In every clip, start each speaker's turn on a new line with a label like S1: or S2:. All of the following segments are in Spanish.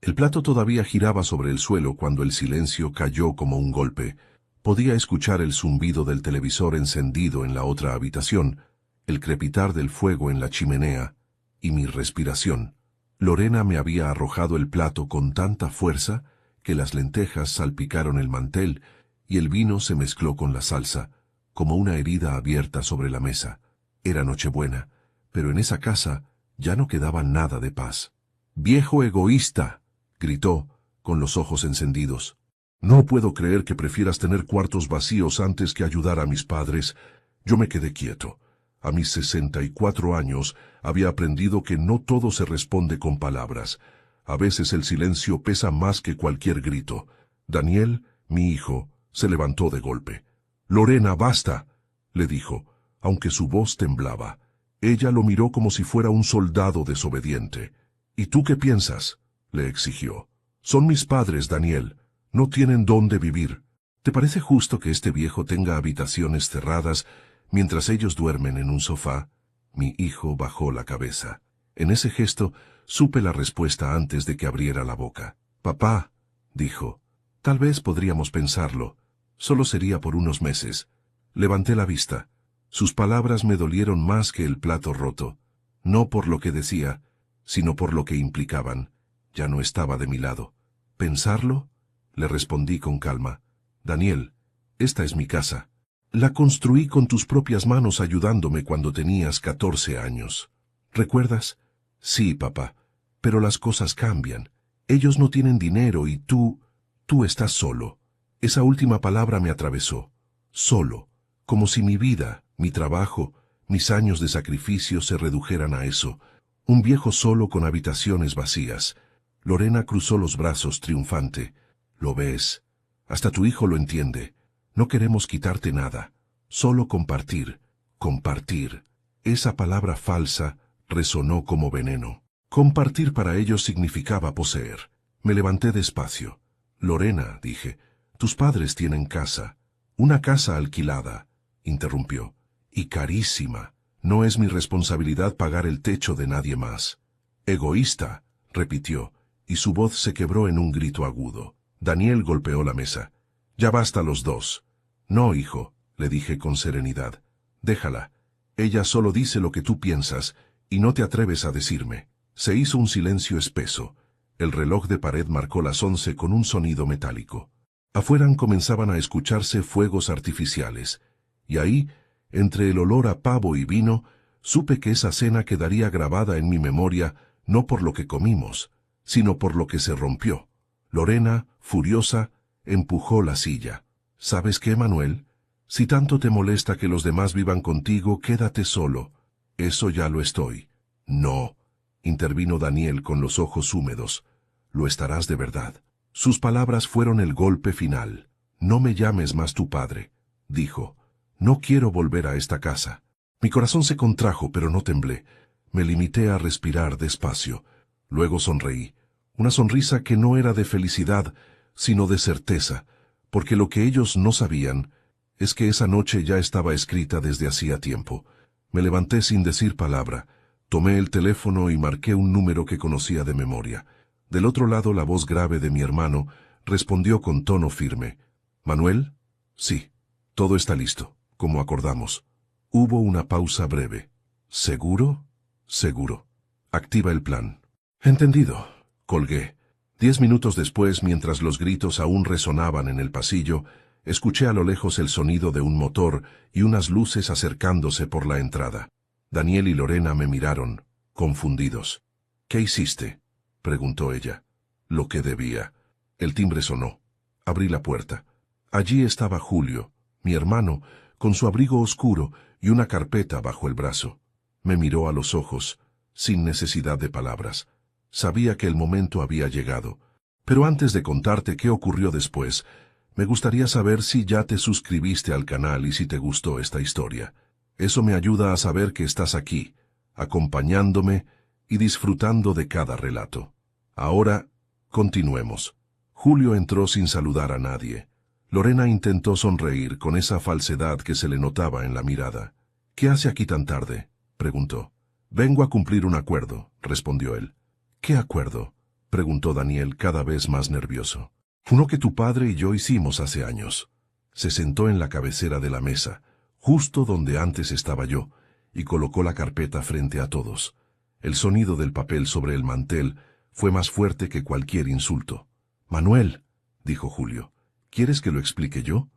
S1: El plato todavía giraba sobre el suelo cuando el silencio cayó como un golpe. Podía escuchar el zumbido del televisor encendido en la otra habitación, el crepitar del fuego en la chimenea, y mi respiración. Lorena me había arrojado el plato con tanta fuerza que las lentejas salpicaron el mantel y el vino se mezcló con la salsa, como una herida abierta sobre la mesa. Era Nochebuena, pero en esa casa ya no quedaba nada de paz. «¡Viejo egoísta!», gritó, con los ojos encendidos. «No puedo creer que prefieras tener cuartos vacíos antes que ayudar a mis padres». Yo me quedé quieto. A mis 64 años había aprendido que no todo se responde con palabras. A veces el silencio pesa más que cualquier grito. Daniel, mi hijo, se levantó de golpe. «Lorena, basta», le dijo, aunque su voz temblaba. Ella lo miró como si fuera un soldado desobediente. «¿Y tú qué piensas?», le exigió. «Son mis padres, Daniel. No tienen dónde vivir. ¿Te parece justo que este viejo tenga habitaciones cerradas mientras ellos duermen en un sofá?» Mi hijo bajó la cabeza. En ese gesto supe la respuesta antes de que abriera la boca. «Papá», dijo, «tal vez podríamos pensarlo. Solo sería por unos meses». Levanté la vista. Sus palabras me dolieron más que el plato roto. No por lo que decía, sino por lo que implicaban. Ya no estaba de mi lado. «¿Pensarlo?», le respondí con calma. «Daniel, esta es mi casa. La construí con tus propias manos ayudándome cuando tenías 14 años. ¿Recuerdas?». «Sí, papá, pero las cosas cambian. Ellos no tienen dinero y tú estás solo». Esa última palabra me atravesó. Solo, como si mi vida, mi trabajo, mis años de sacrificio se redujeran a eso. Un viejo solo con habitaciones vacías. Lorena cruzó los brazos triunfante. «Lo ves. Hasta tu hijo lo entiende. No queremos quitarte nada. Solo compartir. Compartir». Esa palabra falsa resonó como veneno. Compartir para ellos significaba poseer. Me levanté despacio. «Lorena», dije, «tus padres tienen casa». «Una casa alquilada», interrumpió, «y carísima. No es mi responsabilidad pagar el techo de nadie más». «Egoísta», repitió, y su voz se quebró en un grito agudo. Daniel golpeó la mesa. «Ya basta los dos». «No, hijo», le dije con serenidad. «Déjala. Ella solo dice lo que tú piensas, y no te atreves a decirme». Se hizo un silencio espeso. El reloj de pared marcó las 11 con un sonido metálico. Afuera comenzaban a escucharse fuegos artificiales, y ahí, entre el olor a pavo y vino, supe que esa cena quedaría grabada en mi memoria no por lo que comimos, sino por lo que se rompió. Lorena, furiosa, empujó la silla. «¿Sabes qué, Manuel? Si tanto te molesta que los demás vivan contigo, quédate solo». «Eso ya lo estoy». «No», intervino Daniel con los ojos húmedos. «Lo estarás de verdad». Sus palabras fueron el golpe final. «No me llames más tu padre», dijo. «No quiero volver a esta casa». Mi corazón se contrajo, pero no temblé. Me limité a respirar despacio. Luego sonreí. Una sonrisa que no era de felicidad, sino de certeza, porque lo que ellos no sabían es que esa noche ya estaba escrita desde hacía tiempo. Me levanté sin decir palabra. Tomé el teléfono y marqué un número que conocía de memoria. Del otro lado la voz grave de mi hermano respondió con tono firme. «¿Manuel?» «Sí, todo está listo, como acordamos». Hubo una pausa breve. «¿Seguro?» «Seguro. Activa el plan». «Entendido». Colgué. 10 minutos después, mientras los gritos aún resonaban en el pasillo, escuché a lo lejos el sonido de un motor y unas luces acercándose por la entrada. Daniel y Lorena me miraron, confundidos. «¿Qué hiciste?», preguntó ella. «Lo que debía». El timbre sonó. Abrí la puerta. Allí estaba Julio, mi hermano, con su abrigo oscuro y una carpeta bajo el brazo. Me miró a los ojos, sin necesidad de palabras. Sabía que el momento había llegado. Pero antes de contarte qué ocurrió después, me gustaría saber si ya te suscribiste al canal y si te gustó esta historia. Eso me ayuda a saber que estás aquí, acompañándome y disfrutando de cada relato. Ahora, continuemos. Julio entró sin saludar a nadie. Lorena intentó sonreír con esa falsedad que se le notaba en la mirada. «¿Qué hace aquí tan tarde?», preguntó. «Vengo a cumplir un acuerdo», respondió él. «¿Qué acuerdo?». preguntó Daniel cada vez más nervioso. Uno que tu padre y yo hicimos hace años. Se sentó en la cabecera de la mesa, justo donde antes estaba yo, y colocó la carpeta frente a todos. El sonido del papel sobre el mantel fue más fuerte que cualquier insulto. Manuel, dijo Julio, ¿quieres que lo explique yo?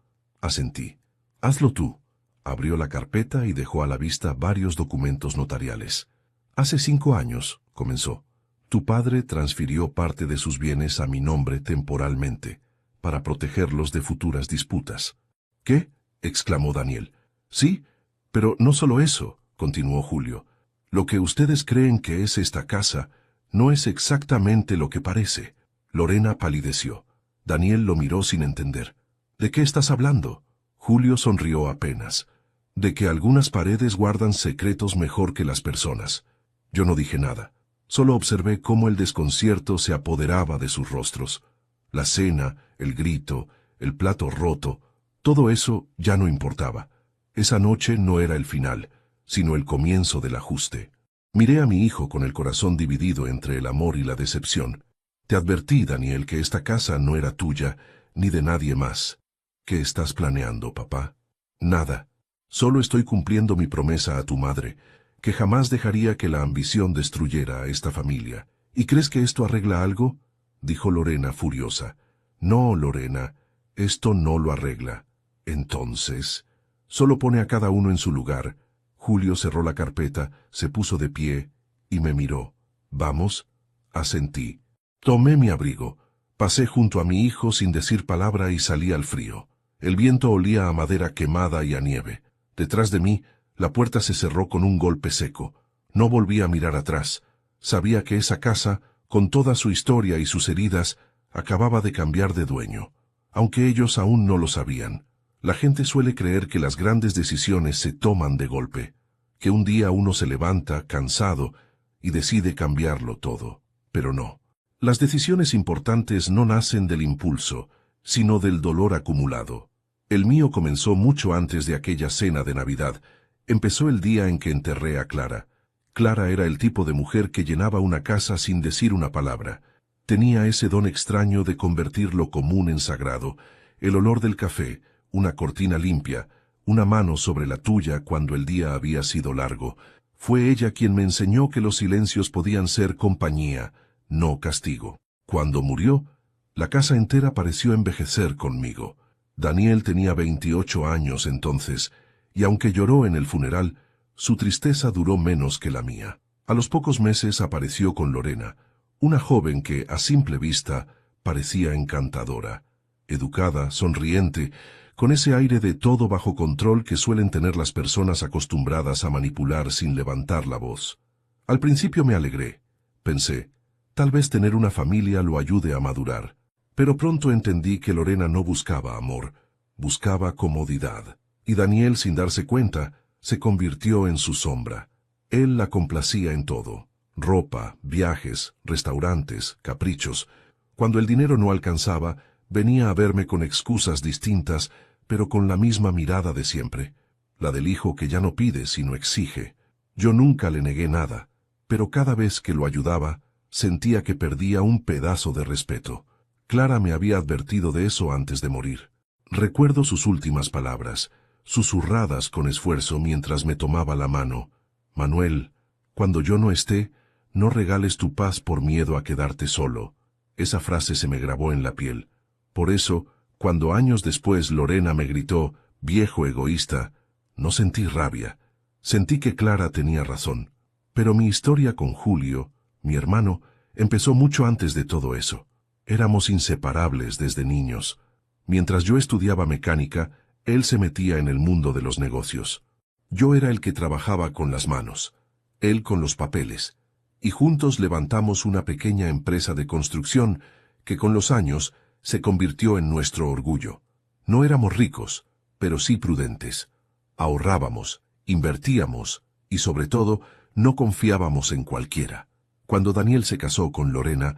S1: Asentí. Hazlo tú. Abrió la carpeta y dejó a la vista varios documentos notariales. Hace 5 años, comenzó, tu padre transfirió parte de sus bienes a mi nombre temporalmente, para protegerlos de futuras disputas. ¿Qué? Exclamó Daniel. Sí, pero no solo eso, continuó Julio. Lo que ustedes creen que es esta casa no es exactamente lo que parece. Lorena palideció. Daniel lo miró sin entender. ¿De qué estás hablando? Julio sonrió apenas. De que algunas paredes guardan secretos mejor que las personas. Yo no dije nada. Solo observé cómo el desconcierto se apoderaba de sus rostros. La cena, el grito, el plato roto, todo eso ya no importaba. Esa noche no era el final, sino el comienzo del ajuste. Miré a mi hijo con el corazón dividido entre el amor y la decepción. Te advertí, Daniel, que esta casa no era tuya, ni de nadie más. ¿Qué estás planeando, papá? Nada. Solo estoy cumpliendo mi promesa a tu madre, que jamás dejaría que la ambición destruyera a esta familia. ¿Y crees que esto arregla algo? Dijo Lorena furiosa. No, Lorena, esto no lo arregla. Entonces, solo pone a cada uno en su lugar. Julio cerró la carpeta, se puso de pie y me miró. ¿Vamos? Asentí. Tomé mi abrigo, pasé junto a mi hijo sin decir palabra y salí al frío. El viento olía a madera quemada y a nieve. Detrás de mí, la puerta se cerró con un golpe seco. No volví a mirar atrás. Sabía que esa casa, con toda su historia y sus heridas, acababa de cambiar de dueño. Aunque ellos aún no lo sabían. La gente suele creer que las grandes decisiones se toman de golpe. Que un día uno se levanta, cansado, y decide cambiarlo todo. Pero no. Las decisiones importantes no nacen del impulso, sino del dolor acumulado. El mío comenzó mucho antes de aquella cena de Navidad. Empezó el día en que enterré a Clara. Clara era el tipo de mujer que llenaba una casa sin decir una palabra. Tenía ese don extraño de convertir lo común en sagrado. El olor del café, una cortina limpia, una mano sobre la tuya cuando el día había sido largo. Fue ella quien me enseñó que los silencios podían ser compañía, no castigo. Cuando murió, la casa entera pareció envejecer conmigo. Daniel tenía 28 años entonces, y aunque lloró en el funeral, su tristeza duró menos que la mía. A los pocos meses apareció con Lorena, una joven que, a simple vista, parecía encantadora, educada, sonriente, con ese aire de todo bajo control que suelen tener las personas acostumbradas a manipular sin levantar la voz. Al principio me alegré. Pensé, tal vez tener una familia lo ayude a madurar. Pero pronto entendí que Lorena no buscaba amor, buscaba comodidad. Y Daniel, sin darse cuenta, se convirtió en su sombra. Él la complacía en todo. Ropa, viajes, restaurantes, caprichos. Cuando el dinero no alcanzaba, venía a verme con excusas distintas, pero con la misma mirada de siempre. La del hijo que ya no pide, sino exige. Yo nunca le negué nada, pero cada vez que lo ayudaba, sentía que perdía un pedazo de respeto. Clara me había advertido de eso antes de morir. Recuerdo sus últimas palabras, susurradas con esfuerzo mientras me tomaba la mano. Manuel, cuando yo no esté, no regales tu paz por miedo a quedarte solo. Esa frase se me grabó en la piel. Por eso, cuando años después Lorena me gritó, viejo egoísta, no sentí rabia. Sentí que Clara tenía razón. Pero mi historia con Julio, mi hermano, empezó mucho antes de todo eso. Éramos inseparables desde niños. Mientras yo estudiaba mecánica, él se metía en el mundo de los negocios. Yo era el que trabajaba con las manos, él con los papeles, y juntos levantamos una pequeña empresa de construcción que con los años se convirtió en nuestro orgullo. No éramos ricos, pero sí prudentes. Ahorrábamos, invertíamos y sobre todo no confiábamos en cualquiera. Cuando Daniel se casó con Lorena,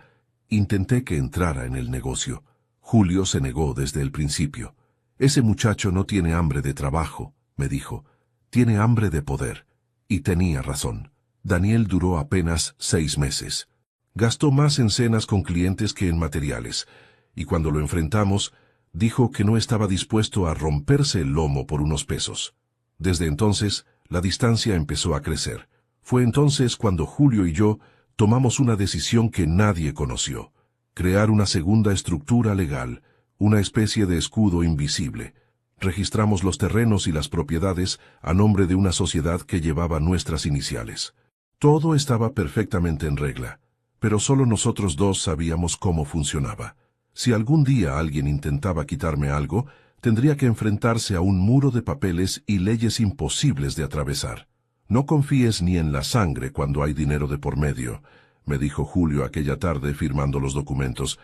S1: intenté que entrara en el negocio. Julio se negó desde el principio. Ese muchacho no tiene hambre de trabajo, me dijo. Tiene hambre de poder. Y tenía razón. Daniel duró apenas 6 meses. Gastó más en cenas con clientes que en materiales, y cuando lo enfrentamos, dijo que no estaba dispuesto a romperse el lomo por unos pesos. Desde entonces, la distancia empezó a crecer. Fue entonces cuando Julio y yo tomamos una decisión que nadie conoció: crear una segunda estructura legal, una especie de escudo invisible. Registramos los terrenos y las propiedades a nombre de una sociedad que llevaba nuestras iniciales. Todo estaba perfectamente en regla, pero solo nosotros dos sabíamos cómo funcionaba. Si algún día alguien intentaba quitarme algo, tendría que enfrentarse a un muro de papeles y leyes imposibles de atravesar. No confíes ni en la sangre cuando hay dinero de por medio, me dijo Julio aquella tarde firmando los documentos.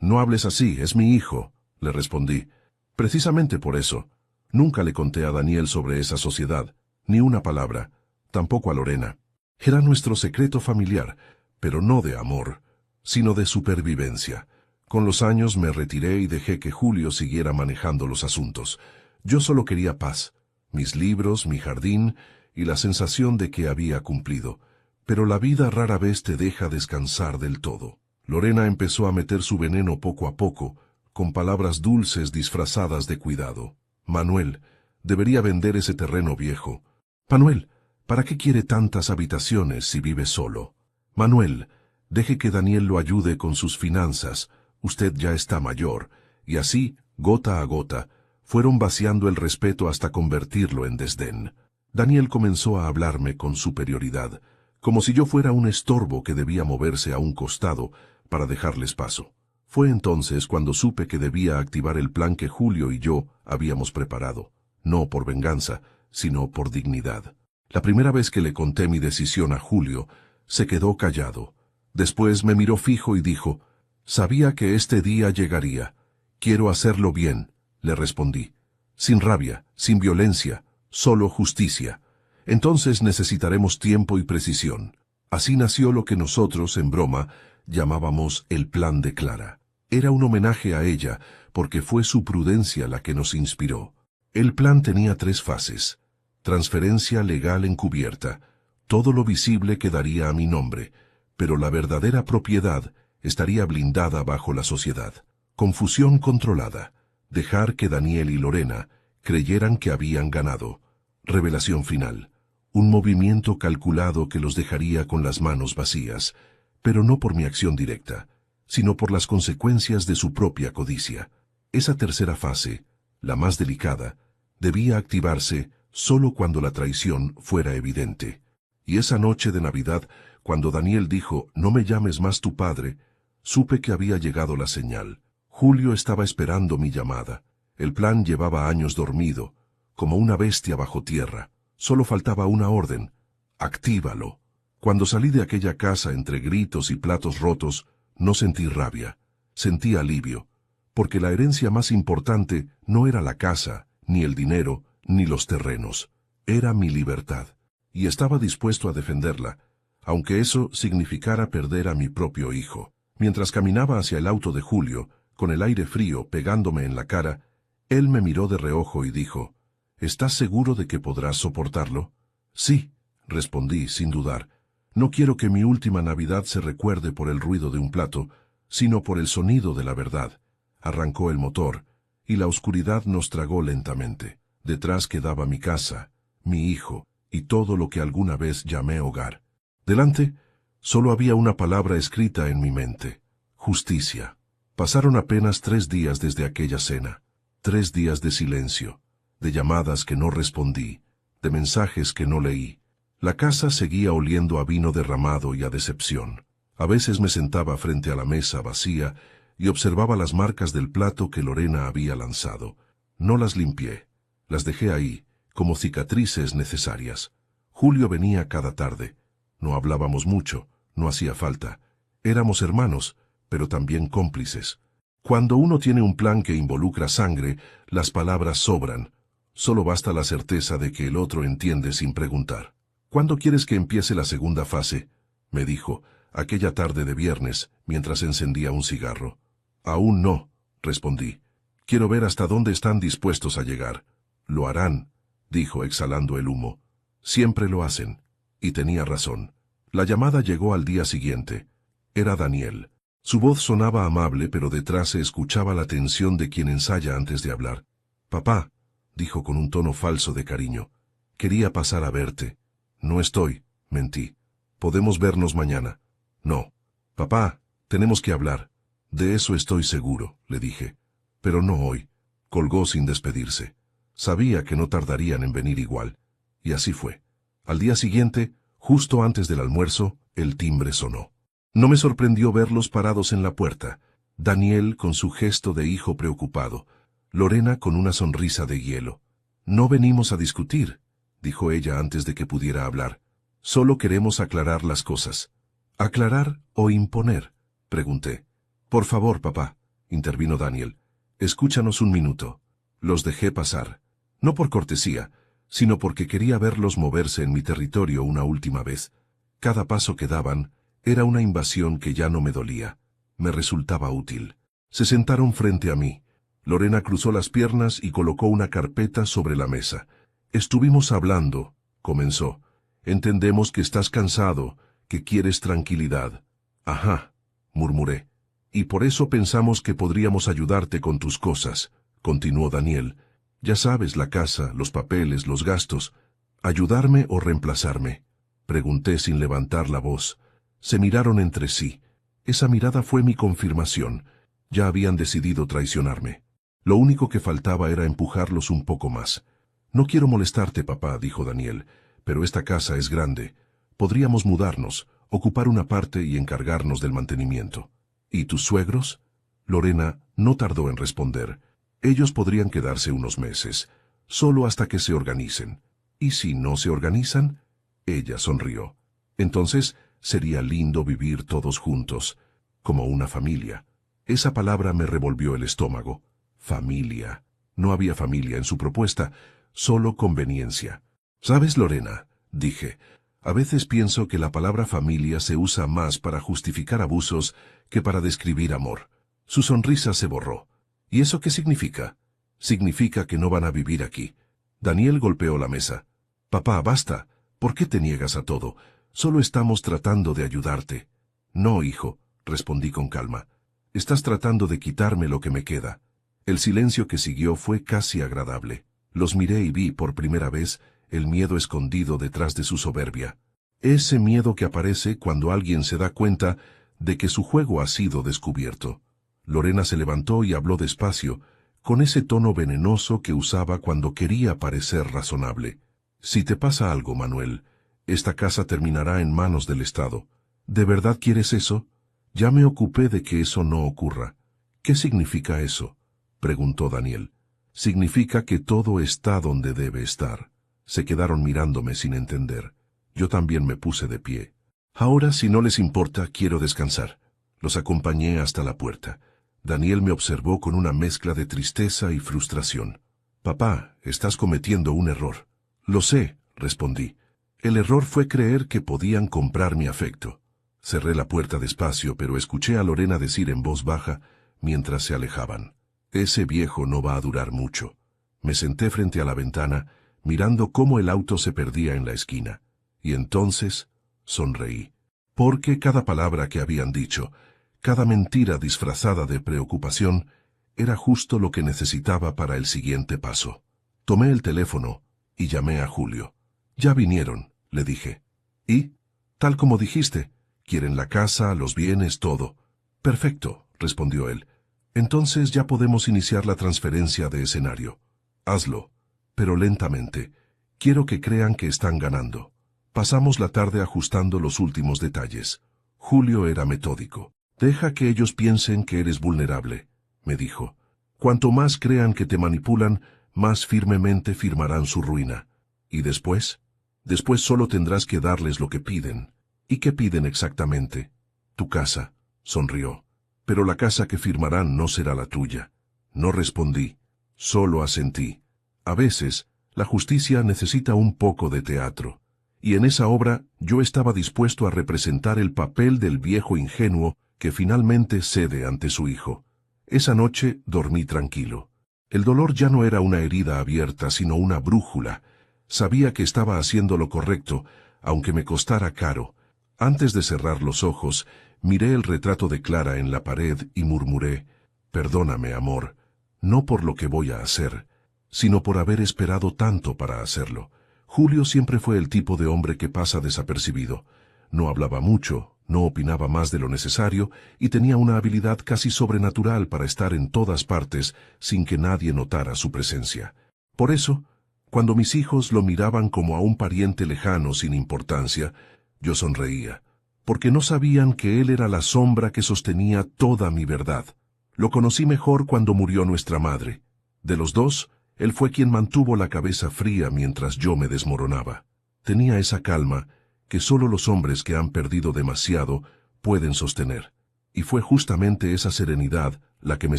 S1: No hables así, es mi hijo, le respondí. Precisamente por eso. Nunca le conté a Daniel sobre esa sociedad, ni una palabra, tampoco a Lorena. Era nuestro secreto familiar, pero no de amor, sino de supervivencia. Con los años me retiré y dejé que Julio siguiera manejando los asuntos. Yo solo quería paz, mis libros, mi jardín y la sensación de que había cumplido. Pero la vida rara vez te deja descansar del todo. Lorena empezó a meter su veneno poco a poco, con palabras dulces disfrazadas de cuidado. Manuel, debería vender ese terreno viejo. Manuel, ¿para qué quiere tantas habitaciones si vive solo? Manuel, deje que Daniel lo ayude con sus finanzas. Usted ya está mayor. Y así, gota a gota, fueron vaciando el respeto hasta convertirlo en desdén. Daniel comenzó a hablarme con superioridad, como si yo fuera un estorbo que debía moverse a un costado para dejarles paso. Fue entonces cuando supe que debía activar el plan que Julio y yo habíamos preparado, no por venganza, sino por dignidad. La primera vez que le conté mi decisión a Julio, se quedó callado. Después me miró fijo y dijo: «Sabía que este día llegaría. Quiero hacerlo bien», le respondí. «Sin rabia, sin violencia, solo justicia. Entonces necesitaremos tiempo y precisión». Así nació lo que nosotros, en broma, llamábamos el Plan de Clara. Era un homenaje a ella, porque fue su prudencia la que nos inspiró. El plan tenía 3 fases. Transferencia legal encubierta. Todo lo visible quedaría a mi nombre, pero la verdadera propiedad estaría blindada bajo la sociedad. Confusión controlada. Dejar que Daniel y Lorena creyeran que habían ganado. Revelación final. Un movimiento calculado que los dejaría con las manos vacías, pero no por mi acción directa, sino por las consecuencias de su propia codicia. Esa tercera fase, la más delicada, debía activarse solo cuando la traición fuera evidente. Y esa noche de Navidad, cuando Daniel dijo: «No me llames más tu padre», supe que había llegado la señal. Julio estaba esperando mi llamada. El plan llevaba años dormido, como una bestia bajo tierra. Solo faltaba una orden: «Actívalo». Cuando salí de aquella casa entre gritos y platos rotos, no sentí rabia, sentí alivio, porque la herencia más importante no era la casa, ni el dinero, ni los terrenos. Era mi libertad, y estaba dispuesto a defenderla, aunque eso significara perder a mi propio hijo. Mientras caminaba hacia el auto de Julio, con el aire frío pegándome en la cara, él me miró de reojo y dijo: «¿Estás seguro de que podrás soportarlo?» «Sí», respondí sin dudar. «No quiero que mi última Navidad se recuerde por el ruido de un plato, sino por el sonido de la verdad». Arrancó el motor, y la oscuridad nos tragó lentamente. Detrás quedaba mi casa, mi hijo, y todo lo que alguna vez llamé hogar. Delante, solo había una palabra escrita en mi mente: justicia. Pasaron apenas 3 días desde aquella cena. 3 días de silencio, de llamadas que no respondí, de mensajes que no leí. La casa seguía oliendo a vino derramado y a decepción. A veces me sentaba frente a la mesa vacía y observaba las marcas del plato que Lorena había lanzado. No las limpié, las dejé ahí, como cicatrices necesarias. Julio venía cada tarde. No hablábamos mucho, no hacía falta. Éramos hermanos, pero también cómplices. Cuando uno tiene un plan que involucra sangre, las palabras sobran. Solo basta la certeza de que el otro entiende sin preguntar. «¿Cuándo quieres que empiece la segunda fase?», me dijo, aquella tarde de viernes, mientras encendía un cigarro. «Aún no», respondí. «Quiero ver hasta dónde están dispuestos a llegar». «Lo harán», dijo exhalando el humo. «Siempre lo hacen». Y tenía razón. La llamada llegó al día siguiente. Era Daniel. Su voz sonaba amable, pero detrás se escuchaba la tensión de quien ensaya antes de hablar. «Papá», dijo con un tono falso de cariño, «quería pasar a verte». «No estoy», mentí. «Podemos vernos mañana». «No». «Papá, tenemos que hablar». «De eso estoy seguro», le dije. «Pero no hoy». Colgó sin despedirse. Sabía que no tardarían en venir igual. Y así fue. Al día siguiente, justo antes del almuerzo, el timbre sonó. No me sorprendió verlos parados en la puerta. Daniel con su gesto de hijo preocupado. Lorena con una sonrisa de hielo. «No venimos a discutir», dijo ella antes de que pudiera hablar. «Solo queremos aclarar las cosas». «¿Aclarar o imponer?», pregunté. «Por favor, papá», intervino Daniel. «Escúchanos un minuto». Los dejé pasar. No por cortesía, sino porque quería verlos moverse en mi territorio una última vez. Cada paso que daban era una invasión que ya no me dolía. Me resultaba útil. Se sentaron frente a mí. Lorena cruzó las piernas y colocó una carpeta sobre la mesa. «Estuvimos hablando», comenzó. «Entendemos que estás cansado, que quieres tranquilidad». «Ajá», murmuré. «Y por eso pensamos que podríamos ayudarte con tus cosas», continuó Daniel. «Ya sabes, la casa, los papeles, los gastos. ¿Ayudarme o reemplazarme?», pregunté sin levantar la voz. Se miraron entre sí. Esa mirada fue mi confirmación. Ya habían decidido traicionarme. Lo único que faltaba era empujarlos un poco más. «No quiero molestarte, papá», dijo Daniel, «pero esta casa es grande. Podríamos mudarnos, ocupar una parte y encargarnos del mantenimiento». «¿Y tus suegros?». Lorena no tardó en responder. «Ellos podrían quedarse unos meses, solo hasta que se organicen». «¿Y si no se organizan?». Ella sonrió. «Entonces sería lindo vivir todos juntos, como una familia». Esa palabra me revolvió el estómago. Familia. No había familia en su propuesta, solo conveniencia. «¿Sabes, Lorena?», dije, «a veces pienso que la palabra familia se usa más para justificar abusos que para describir amor». Su sonrisa se borró. «¿Y eso qué significa?». «Significa que no van a vivir aquí». Daniel golpeó la mesa. «Papá, basta. ¿Por qué te niegas a todo? Solo estamos tratando de ayudarte». «No, hijo», respondí con calma. «Estás tratando de quitarme lo que me queda». El silencio que siguió fue casi agradable. Los miré y vi por primera vez el miedo escondido detrás de su soberbia. Ese miedo que aparece cuando alguien se da cuenta de que su juego ha sido descubierto. Lorena se levantó y habló despacio, con ese tono venenoso que usaba cuando quería parecer razonable. «Si te pasa algo, Manuel, esta casa terminará en manos del Estado. ¿De verdad quieres eso?». «Ya me ocupé de que eso no ocurra». «¿Qué significa eso?», preguntó Daniel. «Significa que todo está donde debe estar». Se quedaron mirándome sin entender. Yo también me puse de pie. «Ahora, si no les importa, quiero descansar». Los acompañé hasta la puerta. Daniel me observó con una mezcla de tristeza y frustración. «Papá, estás cometiendo un error». «Lo sé», respondí. «El error fue creer que podían comprar mi afecto». Cerré la puerta despacio, pero escuché a Lorena decir en voz baja, mientras se alejaban: «Ese viejo no va a durar mucho». Me senté frente a la ventana, mirando cómo el auto se perdía en la esquina. Y entonces sonreí. Porque cada palabra que habían dicho, cada mentira disfrazada de preocupación, era justo lo que necesitaba para el siguiente paso. Tomé el teléfono y llamé a Julio. «Ya vinieron», le dije. «¿Y? Tal como dijiste. Quieren la casa, los bienes, todo». «Perfecto», respondió él. «Entonces ya podemos iniciar la transferencia de escenario». «Hazlo, pero lentamente. Quiero que crean que están ganando». Pasamos la tarde ajustando los últimos detalles. Julio era metódico. «Deja que ellos piensen que eres vulnerable», me dijo. «Cuanto más crean que te manipulan, más firmemente firmarán su ruina. ¿Y después? Después solo tendrás que darles lo que piden». «¿Y qué piden exactamente?». «Tu casa», sonrió. «Pero la casa que firmarán no será la tuya». No respondí, solo asentí. A veces, la justicia necesita un poco de teatro. Y en esa obra yo estaba dispuesto a representar el papel del viejo ingenuo que finalmente cede ante su hijo. Esa noche dormí tranquilo. El dolor ya no era una herida abierta, sino una brújula. Sabía que estaba haciendo lo correcto, aunque me costara caro. Antes de cerrar los ojos, Miré el retrato de Clara en la pared y murmuré, «Perdóname, amor, no por lo que voy a hacer, sino por haber esperado tanto para hacerlo». Julio siempre fue el tipo de hombre que pasa desapercibido. No hablaba mucho, no opinaba más de lo necesario y tenía una habilidad casi sobrenatural para estar en todas partes sin que nadie notara su presencia. Por eso, cuando mis hijos lo miraban como a un pariente lejano sin importancia, yo sonreía, porque no sabían que él era la sombra que sostenía toda mi verdad. Lo conocí mejor cuando murió nuestra madre. De los dos, él fue quien mantuvo la cabeza fría mientras yo me desmoronaba. Tenía esa calma que solo los hombres que han perdido demasiado pueden sostener. Y fue justamente esa serenidad la que me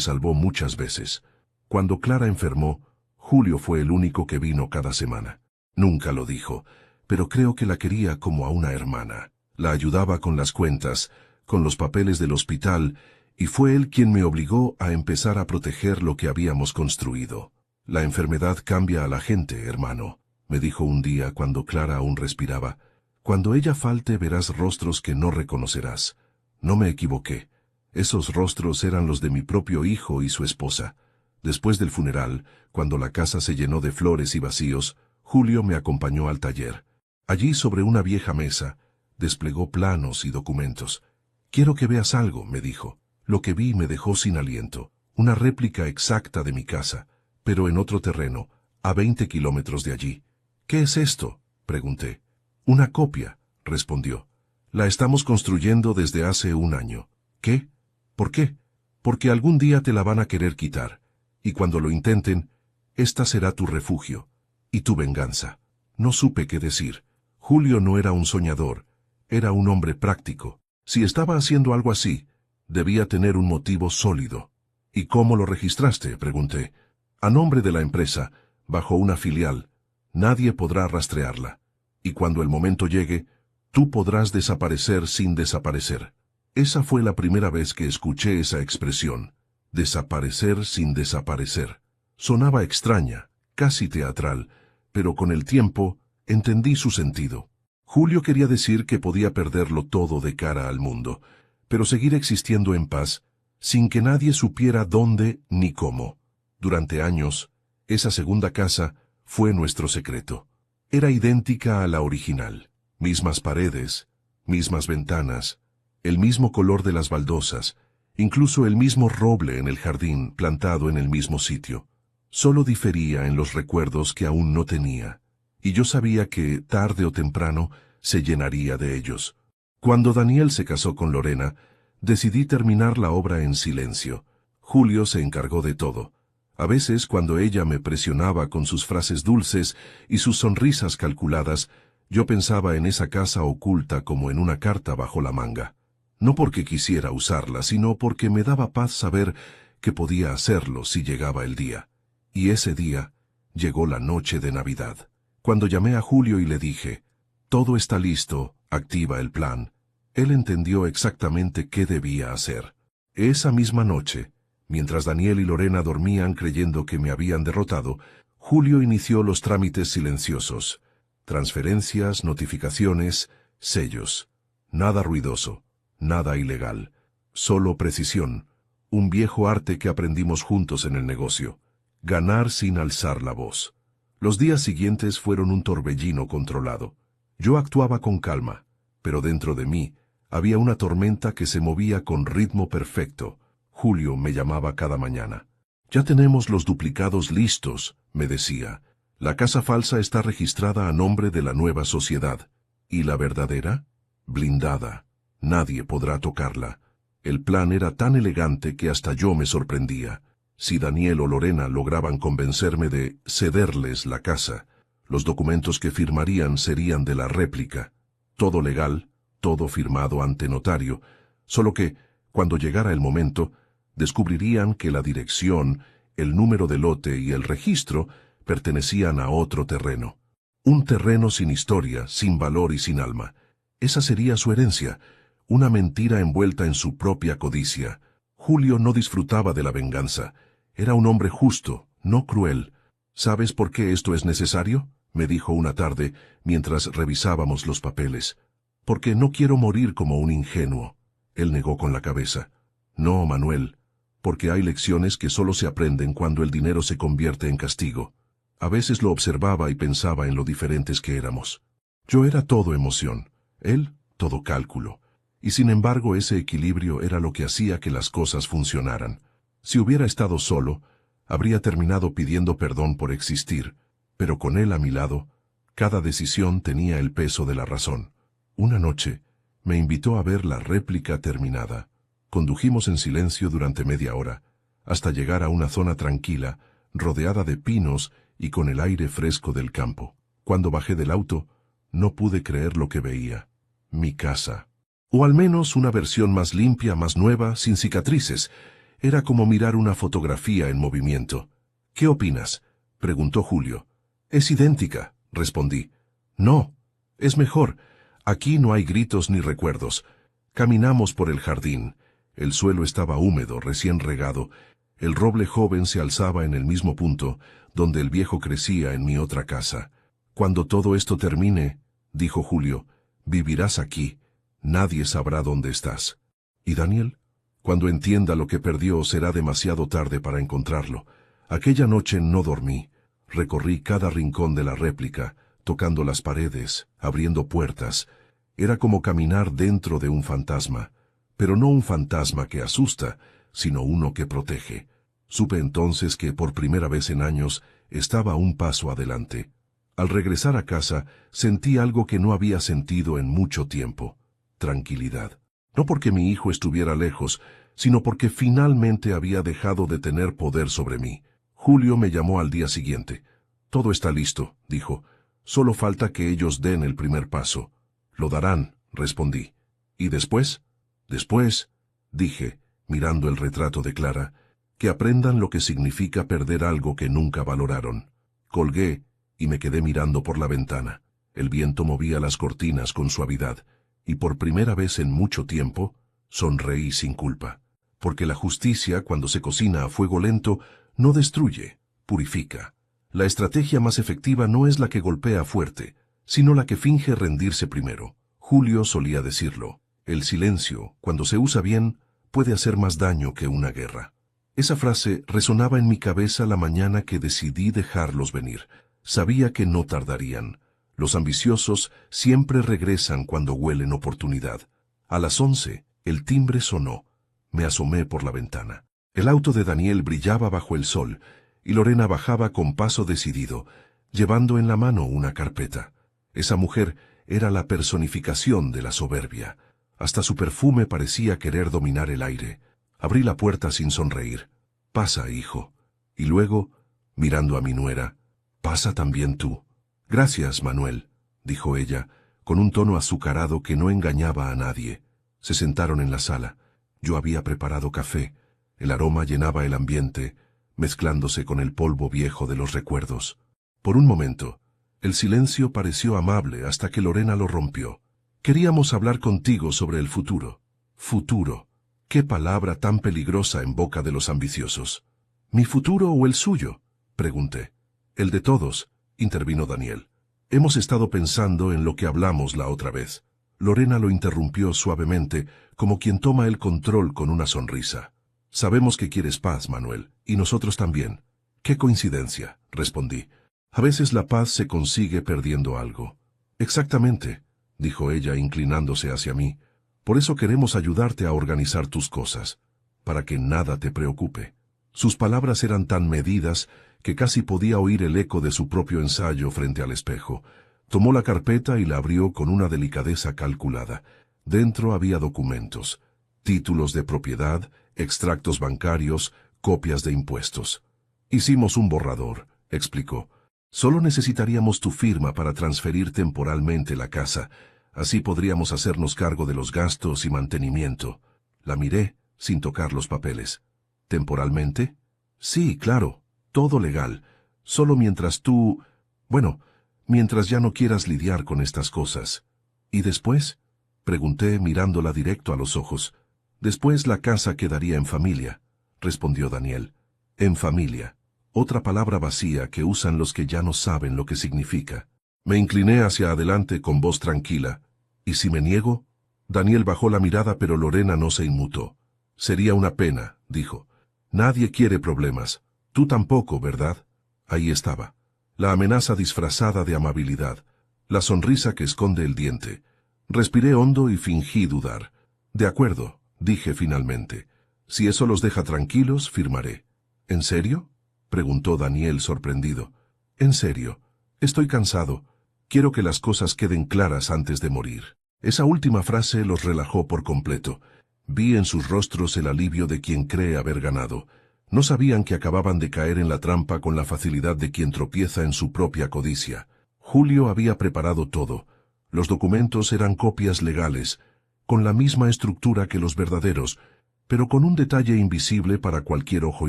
S1: salvó muchas veces. Cuando Clara enfermó, Julio fue el único que vino cada semana. Nunca lo dijo, pero creo que la quería como a una hermana. La ayudaba con las cuentas, con los papeles del hospital, y fue él quien me obligó a empezar a proteger lo que habíamos construido. «La enfermedad cambia a la gente, hermano», me dijo un día cuando Clara aún respiraba. «Cuando ella falte verás rostros que no reconocerás». No me equivoqué. Esos rostros eran los de mi propio hijo y su esposa. Después del funeral, cuando la casa se llenó de flores y vacíos, Julio me acompañó al taller. Allí, sobre una vieja mesa, desplegó planos y documentos. «Quiero que veas algo», me dijo. Lo que vi me dejó sin aliento. Una réplica exacta de mi casa, pero en otro terreno, a 20 kilómetros de allí. «¿Qué es esto?», pregunté. «Una copia», respondió. «La estamos construyendo desde hace un año». «¿Qué? ¿Por qué?» «Porque algún día te la van a querer quitar, y cuando lo intenten, esta será tu refugio y tu venganza». No supe qué decir. Julio no era un soñador, era un hombre práctico. Si estaba haciendo algo así, debía tener un motivo sólido. «¿Y cómo lo registraste?», pregunté. «A nombre de la empresa, bajo una filial. Nadie podrá rastrearla. Y cuando el momento llegue, tú podrás desaparecer sin desaparecer». Esa fue la primera vez que escuché esa expresión. Desaparecer sin desaparecer. Sonaba extraña, casi teatral, pero con el tiempo entendí su sentido. Julio quería decir que podía perderlo todo de cara al mundo, pero seguir existiendo en paz, sin que nadie supiera dónde ni cómo. Durante años, esa segunda casa fue nuestro secreto. Era idéntica a la original. Mismas paredes, mismas ventanas, el mismo color de las baldosas, incluso el mismo roble en el jardín plantado en el mismo sitio. Solo difería en los recuerdos que aún no tenía, y yo sabía que, tarde o temprano, se llenaría de ellos. Cuando Daniel se casó con Lorena, decidí terminar la obra en silencio. Julio se encargó de todo. A veces, cuando ella me presionaba con sus frases dulces y sus sonrisas calculadas, yo pensaba en esa casa oculta como en una carta bajo la manga. No porque quisiera usarla, sino porque me daba paz saber que podía hacerlo si llegaba el día. Y ese día llegó la noche de Navidad. Cuando llamé a Julio y le dije, «Todo está listo, activa el plan», él entendió exactamente qué debía hacer. Esa misma noche, mientras Daniel y Lorena dormían creyendo que me habían derrotado, Julio inició los trámites silenciosos. Transferencias, notificaciones, sellos. Nada ruidoso, nada ilegal. Solo precisión. Un viejo arte que aprendimos juntos en el negocio. Ganar sin alzar la voz. Los días siguientes fueron un torbellino controlado. Yo actuaba con calma, pero dentro de mí había una tormenta que se movía con ritmo perfecto. Julio me llamaba cada mañana. «Ya tenemos los duplicados listos», me decía. «La casa falsa está registrada a nombre de la nueva sociedad. ¿Y la verdadera? Blindada. Nadie podrá tocarla». El plan era tan elegante que hasta yo me sorprendía. Si Daniel o Lorena lograban convencerme de cederles la casa, los documentos que firmarían serían de la réplica. Todo legal, todo firmado ante notario, solo que, cuando llegara el momento, descubrirían que la dirección, el número de lote y el registro pertenecían a otro terreno. Un terreno sin historia, sin valor y sin alma. Esa sería su herencia, una mentira envuelta en su propia codicia. Julio no disfrutaba de la venganza. Era un hombre justo, no cruel. «¿Sabes por qué esto es necesario?», me dijo una tarde mientras revisábamos los papeles. «Porque no quiero morir como un ingenuo. Él negó con la cabeza. No, Manuel, porque hay lecciones que solo se aprenden cuando el dinero se convierte en castigo. A veces lo observaba y pensaba en lo diferentes que éramos. Yo era todo emoción, él todo cálculo. Y sin embargo ese equilibrio era lo que hacía que las cosas funcionaran. Si hubiera estado solo, habría terminado pidiendo perdón por existir, pero con él a mi lado, cada decisión tenía el peso de la razón. Una noche, me invitó a ver la réplica terminada. Condujimos en silencio durante media hora, hasta llegar a una zona tranquila, rodeada de pinos y con el aire fresco del campo. Cuando bajé del auto, no pude creer lo que veía. Mi casa. O al menos una versión más limpia, más nueva, sin cicatrices. Era como mirar una fotografía en movimiento. ¿Qué opinas?, preguntó Julio. Es idéntica, respondí. No, es mejor. Aquí no hay gritos ni recuerdos. Caminamos por el jardín. El suelo estaba húmedo, recién regado. El roble joven se alzaba en el mismo punto donde el viejo crecía en mi otra casa. Cuando todo esto termine, dijo Julio, vivirás aquí. Nadie sabrá dónde estás. ¿Y Daniel? Cuando entienda lo que perdió, será demasiado tarde para encontrarlo. Aquella noche no dormí. Recorrí cada rincón de la réplica, tocando las paredes, abriendo puertas. Era como caminar dentro de un fantasma, pero no un fantasma que asusta, sino uno que protege. Supe entonces que por primera vez en años estaba un paso adelante. Al regresar a casa, sentí algo que no había sentido en mucho tiempo: tranquilidad. No porque mi hijo estuviera lejos, sino porque finalmente había dejado de tener poder sobre mí. Julio me llamó al día siguiente. Todo está listo, dijo. Solo falta que ellos den el primer paso. Lo darán, respondí. ¿Y después? Después, dije, mirando el retrato de Clara, que aprendan lo que significa perder algo que nunca valoraron. Colgué y me quedé mirando por la ventana. El viento movía las cortinas con suavidad, y por primera vez en mucho tiempo, sonreí sin culpa. Porque la justicia, cuando se cocina a fuego lento, no destruye, purifica. La estrategia más efectiva no es la que golpea fuerte, sino la que finge rendirse primero. Julio solía decirlo: el silencio, cuando se usa bien, puede hacer más daño que una guerra. Esa frase resonaba en mi cabeza la mañana que decidí dejarlos venir. Sabía que no tardarían. Los ambiciosos siempre regresan cuando huelen oportunidad. A las 11, el timbre sonó. Me asomé por la ventana. El auto de Daniel brillaba bajo el sol, y Lorena bajaba con paso decidido, llevando en la mano una carpeta. Esa mujer era la personificación de la soberbia. Hasta su perfume parecía querer dominar el aire. Abrí la puerta sin sonreír. Pasa, hijo. Y luego, mirando a mi nuera, pasa también tú. Gracias, Manuel, dijo ella, con un tono azucarado que no engañaba a nadie. Se sentaron en la sala. Yo había preparado café. El aroma llenaba el ambiente, mezclándose con el polvo viejo de los recuerdos. Por un momento, el silencio pareció amable hasta que Lorena lo rompió. Queríamos hablar contigo sobre el futuro. Futuro. ¿Qué palabra tan peligrosa en boca de los ambiciosos? ¿Mi futuro o el suyo?, pregunté. El de todos, intervino Daniel. Hemos estado pensando en lo que hablamos la otra vez. Lorena lo interrumpió suavemente, como quien toma el control con una sonrisa. Sabemos que quieres paz, Manuel, y nosotros también. ¡Qué coincidencia!, respondí. A veces la paz se consigue perdiendo algo. Exactamente, dijo ella inclinándose hacia mí. Por eso queremos ayudarte a organizar tus cosas, para que nada te preocupe. Sus palabras eran tan medidas que casi podía oír el eco de su propio ensayo frente al espejo. Tomó la carpeta y la abrió con una delicadeza calculada. Dentro había documentos, títulos de propiedad, extractos bancarios, copias de impuestos. Hicimos un borrador, explicó. Solo necesitaríamos tu firma para transferir temporalmente la casa. Así podríamos hacernos cargo de los gastos y mantenimiento. La miré, sin tocar los papeles. ¿Temporalmente? Sí, claro, todo legal. Solo mientras tú... Bueno, mientras ya no quieras lidiar con estas cosas. ¿Y después?, pregunté mirándola directo a los ojos. Después la casa quedaría en familia, respondió Daniel. En familia. Otra palabra vacía que usan los que ya no saben lo que significa. Me incliné hacia adelante con voz tranquila. ¿Y si me niego? Daniel bajó la mirada, pero Lorena no se inmutó. Sería una pena, dijo. Nadie quiere problemas. Tú tampoco, ¿verdad? Ahí estaba. La amenaza disfrazada de amabilidad. La sonrisa que esconde el diente. Respiré hondo y fingí dudar. De acuerdo, dije finalmente. Si eso los deja tranquilos, firmaré. ¿En serio? Preguntó Daniel sorprendido. En serio. Estoy cansado. Quiero que las cosas queden claras antes de morir. Esa última frase los relajó por completo. Vi en sus rostros el alivio de quien cree haber ganado. No sabían que acababan de caer en la trampa con la facilidad de quien tropieza en su propia codicia. Julio había preparado todo. Los documentos eran copias legales, con la misma estructura que los verdaderos, pero con un detalle invisible para cualquier ojo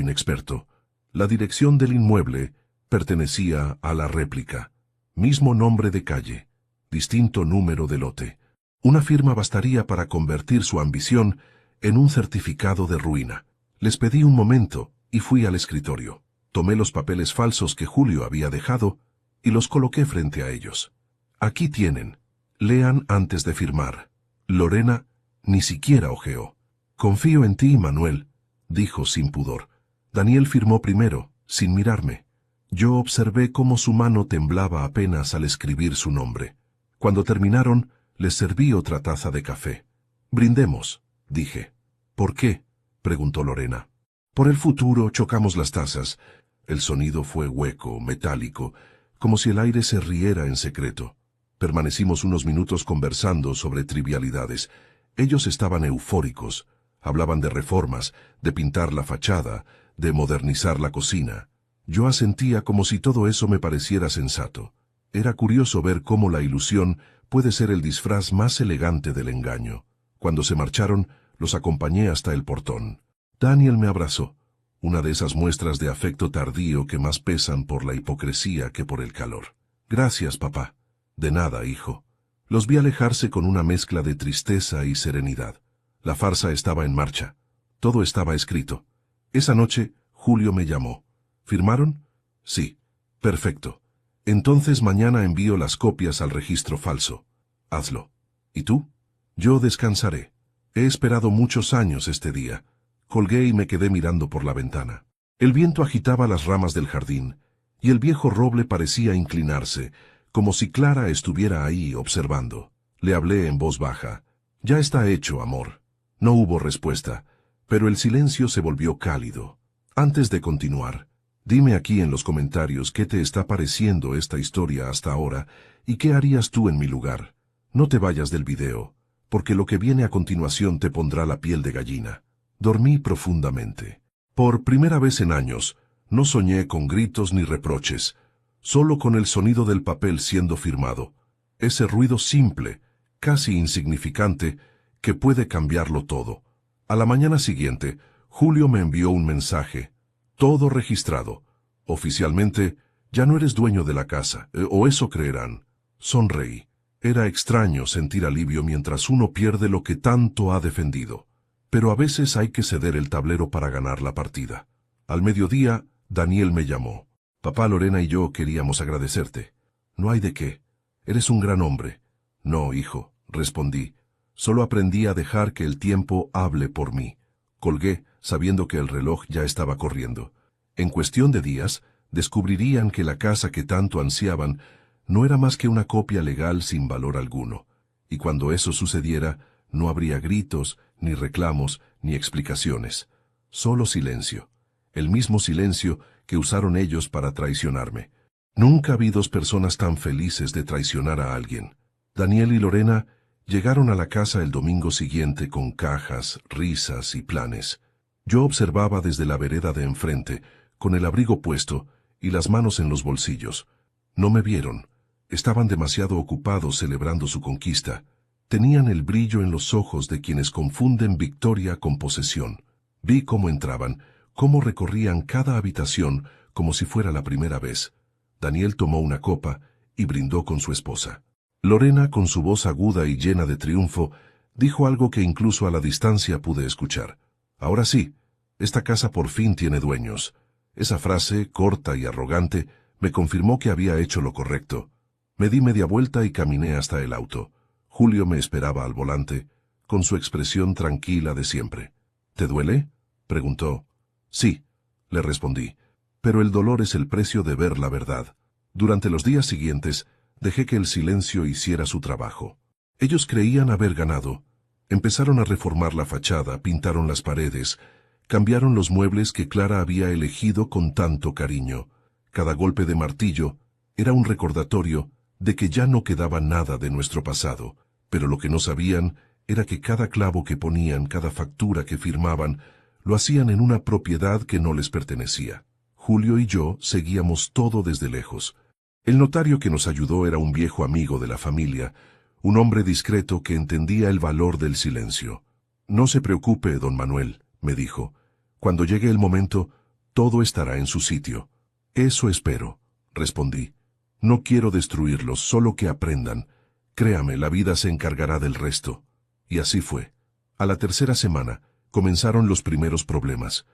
S1: inexperto. La dirección del inmueble pertenecía a la réplica. Mismo nombre de calle, distinto número de lote. Una firma bastaría para convertir su ambición en un certificado de ruina. Les pedí un momento y fui al escritorio. Tomé los papeles falsos que Julio había dejado y los coloqué frente a ellos. Aquí tienen. Lean antes de firmar. Lorena ni siquiera ojeó. Confío en ti, Manuel, dijo sin pudor. Daniel firmó primero, sin mirarme. Yo observé cómo su mano temblaba apenas al escribir su nombre. Cuando terminaron, les serví otra taza de café. Brindemos, dije. ¿Por qué?, preguntó Lorena. Por el futuro. Chocamos las tazas. El sonido fue hueco, metálico, como si el aire se riera en secreto. Permanecimos unos minutos conversando sobre trivialidades. Ellos estaban eufóricos. Hablaban de reformas, de pintar la fachada, de modernizar la cocina. Yo asentía como si todo eso me pareciera sensato. Era curioso ver cómo la ilusión puede ser el disfraz más elegante del engaño. Cuando se marcharon, los acompañé hasta el portón. Daniel me abrazó, una de esas muestras de afecto tardío que más pesan por la hipocresía que por el calor. Gracias, papá. De nada, hijo. Los vi alejarse con una mezcla de tristeza y serenidad. La farsa estaba en marcha. Todo estaba escrito. Esa noche, Julio me llamó. ¿Firmaron? Sí. Perfecto. Entonces mañana envío las copias al registro falso. Hazlo. ¿Y tú? Yo descansaré. He esperado muchos años este día. Colgué y me quedé mirando por la ventana. El viento agitaba las ramas del jardín, y el viejo roble parecía inclinarse, como si Clara estuviera ahí observando. Le hablé en voz baja. Ya está hecho, amor. No hubo respuesta, pero el silencio se volvió cálido. Antes de continuar, dime aquí en los comentarios qué te está pareciendo esta historia hasta ahora y qué harías tú en mi lugar. No te vayas del video, porque lo que viene a continuación te pondrá la piel de gallina. Dormí profundamente. Por primera vez en años, no soñé con gritos ni reproches, solo con el sonido del papel siendo firmado. Ese ruido simple, casi insignificante, que puede cambiarlo todo. A la mañana siguiente, Julio me envió un mensaje. Todo registrado. Oficialmente, ya no eres dueño de la casa, o eso creerán. Sonreí. Era extraño sentir alivio mientras uno pierde lo que tanto ha defendido. Pero a veces hay que ceder el tablero para ganar la partida. Al mediodía, Daniel me llamó. Papá, Lorena y yo queríamos agradecerte. No hay de qué. Eres un gran hombre. No, hijo, respondí. Solo aprendí a dejar que el tiempo hable por mí. Colgué, sabiendo que el reloj ya estaba corriendo. En cuestión de días, descubrirían que la casa que tanto ansiaban no era más que una copia legal sin valor alguno. Y cuando eso sucediera, no habría gritos, ni reclamos, ni explicaciones. Solo silencio. El mismo silencio que usaron ellos para traicionarme. Nunca vi dos personas tan felices de traicionar a alguien. Daniel y Lorena llegaron a la casa el domingo siguiente con cajas, risas y planes. Yo observaba desde la vereda de enfrente, con el abrigo puesto y las manos en los bolsillos. No me vieron. Estaban demasiado ocupados celebrando su conquista. Tenían el brillo en los ojos de quienes confunden victoria con posesión. Vi cómo entraban, cómo recorrían cada habitación como si fuera la primera vez. Daniel tomó una copa y brindó con su esposa. Lorena, con su voz aguda y llena de triunfo, dijo algo que incluso a la distancia pude escuchar. Ahora sí, esta casa por fin tiene dueños. Esa frase, corta y arrogante, me confirmó que había hecho lo correcto. Me di media vuelta y caminé hasta el auto. Julio me esperaba al volante. con su expresión tranquila de siempre. ¿Te duele?, preguntó. Sí, le respondí, pero el dolor es el precio de ver la verdad. Durante los días siguientes, dejé que el silencio hiciera su trabajo. Ellos creían haber ganado. Empezaron a reformar la fachada, pintaron las paredes, cambiaron los muebles que Clara había elegido con tanto cariño. Cada golpe de martillo era un recordatorio de que ya no quedaba nada de nuestro pasado, pero lo que no sabían era que cada clavo que ponían, cada factura que firmaban, lo hacían en una propiedad que no les pertenecía. Julio y yo seguíamos todo desde lejos. El notario que nos ayudó era un viejo amigo de la familia, un hombre discreto que entendía el valor del silencio. No se preocupe, don Manuel, me dijo. Cuando llegue el momento, todo estará en su sitio. Eso espero, respondí. No quiero destruirlos, solo que aprendan. Créame, la vida se encargará del resto. Y así fue. A la tercera semana, comenzaron los primeros problemas.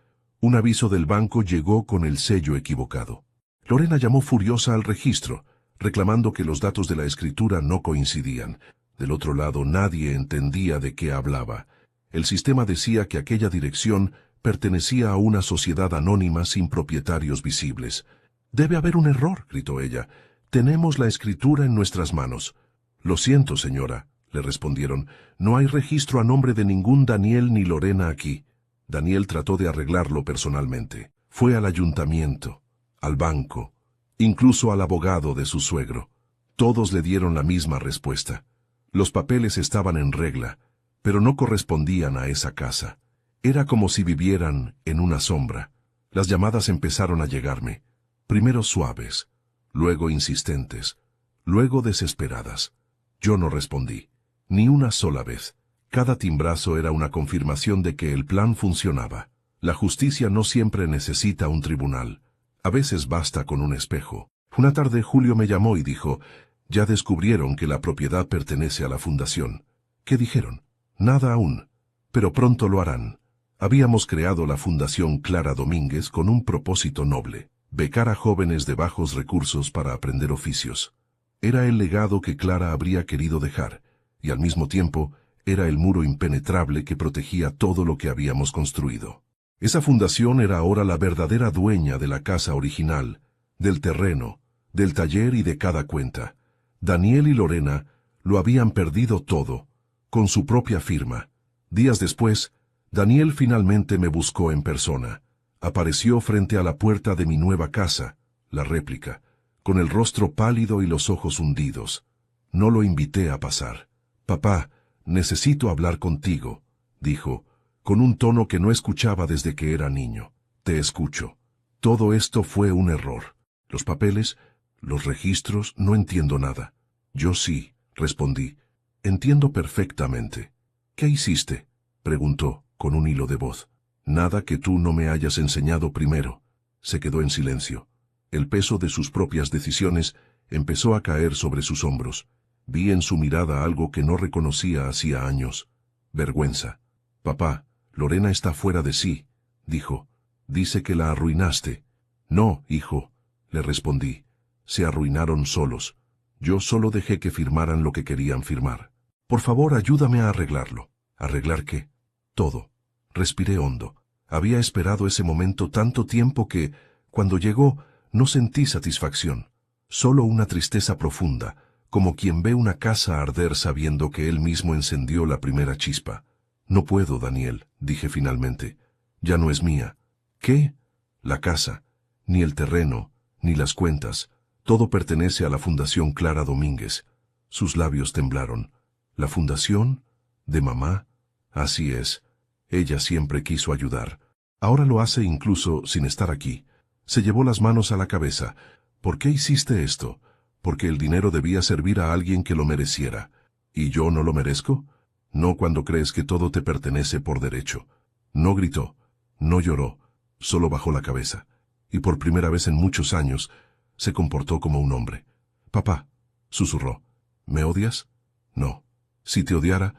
S1: Un aviso del banco llegó con el sello equivocado. Lorena llamó furiosa al registro, reclamando que los datos de la escritura no coincidían. Del otro lado, nadie entendía de qué hablaba. El sistema decía que aquella dirección pertenecía a una sociedad anónima sin propietarios visibles. «Debe haber un error», gritó ella. «Tenemos la escritura en nuestras manos». «Lo siento, señora», le respondieron. «No hay registro a nombre de ningún Daniel ni Lorena aquí». Daniel trató de arreglarlo personalmente. Fue al ayuntamiento, al banco, incluso al abogado de su suegro. Todos le dieron la misma respuesta. Los papeles estaban en regla, pero no correspondían a esa casa. Era como si vivieran en una sombra. Las llamadas empezaron a llegarme, primero suaves, luego insistentes, luego desesperadas. Yo no respondí, ni una sola vez. Cada timbrazo era una confirmación de que el plan funcionaba. La justicia no siempre necesita un tribunal. A veces basta con un espejo. Una tarde Julio me llamó y dijo, «Ya descubrieron que la propiedad pertenece a la fundación». ¿Qué dijeron? Nada aún, pero pronto lo harán. Habíamos creado la Fundación Clara Domínguez con un propósito noble, becar a jóvenes de bajos recursos para aprender oficios. Era el legado que Clara habría querido dejar, y al mismo tiempo era el muro impenetrable que protegía todo lo que habíamos construido. Esa fundación era ahora la verdadera dueña de la casa original, del terreno, del taller y de cada cuenta. Daniel y Lorena lo habían perdido todo, con su propia firma. Días después, Daniel finalmente me buscó en persona. Apareció frente a la puerta de mi nueva casa, la réplica, con el rostro pálido y los ojos hundidos. No lo invité a pasar. «Papá, necesito hablar contigo», dijo, con un tono que no escuchaba desde que era niño. «Te escucho. Todo esto fue un error. Los papeles, los registros, no entiendo nada». «Yo sí», respondí. «Entiendo perfectamente». «¿Qué hiciste?», preguntó, con un hilo de voz. «Nada que tú no me hayas enseñado primero». Se quedó en silencio. El peso de sus propias decisiones empezó a caer sobre sus hombros. Vi en su mirada algo que no reconocía hacía años. Vergüenza. «Papá, Lorena está fuera de sí», dijo. «Dice que la arruinaste». «No, hijo», le respondí. «Se arruinaron solos. Yo solo dejé que firmaran lo que querían firmar. Por favor, ayúdame a arreglarlo». «¿Arreglar qué?». «Todo». Respiré hondo. Había esperado ese momento tanto tiempo que, cuando llegó, no sentí satisfacción. Solo una tristeza profunda, como quien ve una casa arder sabiendo que él mismo encendió la primera chispa. «No puedo, Daniel», dije finalmente. «Ya no es mía». «¿Qué?». «La casa, ni el terreno, ni las cuentas. Todo pertenece a la Fundación Clara Domínguez». Sus labios temblaron. «¿La fundación? ¿De mamá?». «Así es. Ella siempre quiso ayudar. Ahora lo hace incluso sin estar aquí». Se llevó las manos a la cabeza. «¿Por qué hiciste esto?». «Porque el dinero debía servir a alguien que lo mereciera». «¿Y yo no lo merezco?». «No cuando crees que todo te pertenece por derecho». No gritó, no lloró, solo bajó la cabeza. Y por primera vez en muchos años, se comportó como un hombre. «Papá», susurró, «¿me odias?». «No. Si te odiara,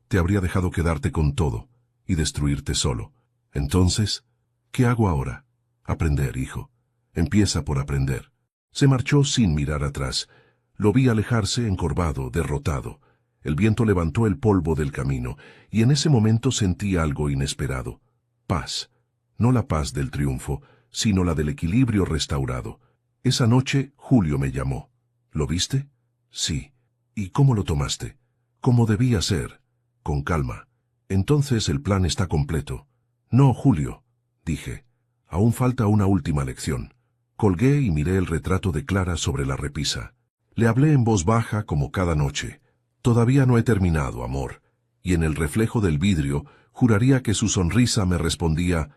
S1: te habría dejado quedarte con todo y destruirte solo. Entonces, ¿qué hago ahora?». «Aprender, hijo. Empieza por aprender». Se marchó sin mirar atrás. Lo vi alejarse encorvado, derrotado. El viento levantó el polvo del camino, y en ese momento sentí algo inesperado. Paz. No la paz del triunfo, sino la del equilibrio restaurado. Esa noche, Julio me llamó. ¿Lo viste? Sí. ¿Y cómo lo tomaste? Como debía ser. Con calma. Entonces el plan está completo. No, Julio, dije. Aún falta una última lección. Colgué y miré el retrato de Clara sobre la repisa. Le hablé en voz baja como cada noche. Todavía no he terminado, amor. Y en el reflejo del vidrio, juraría que su sonrisa me respondía,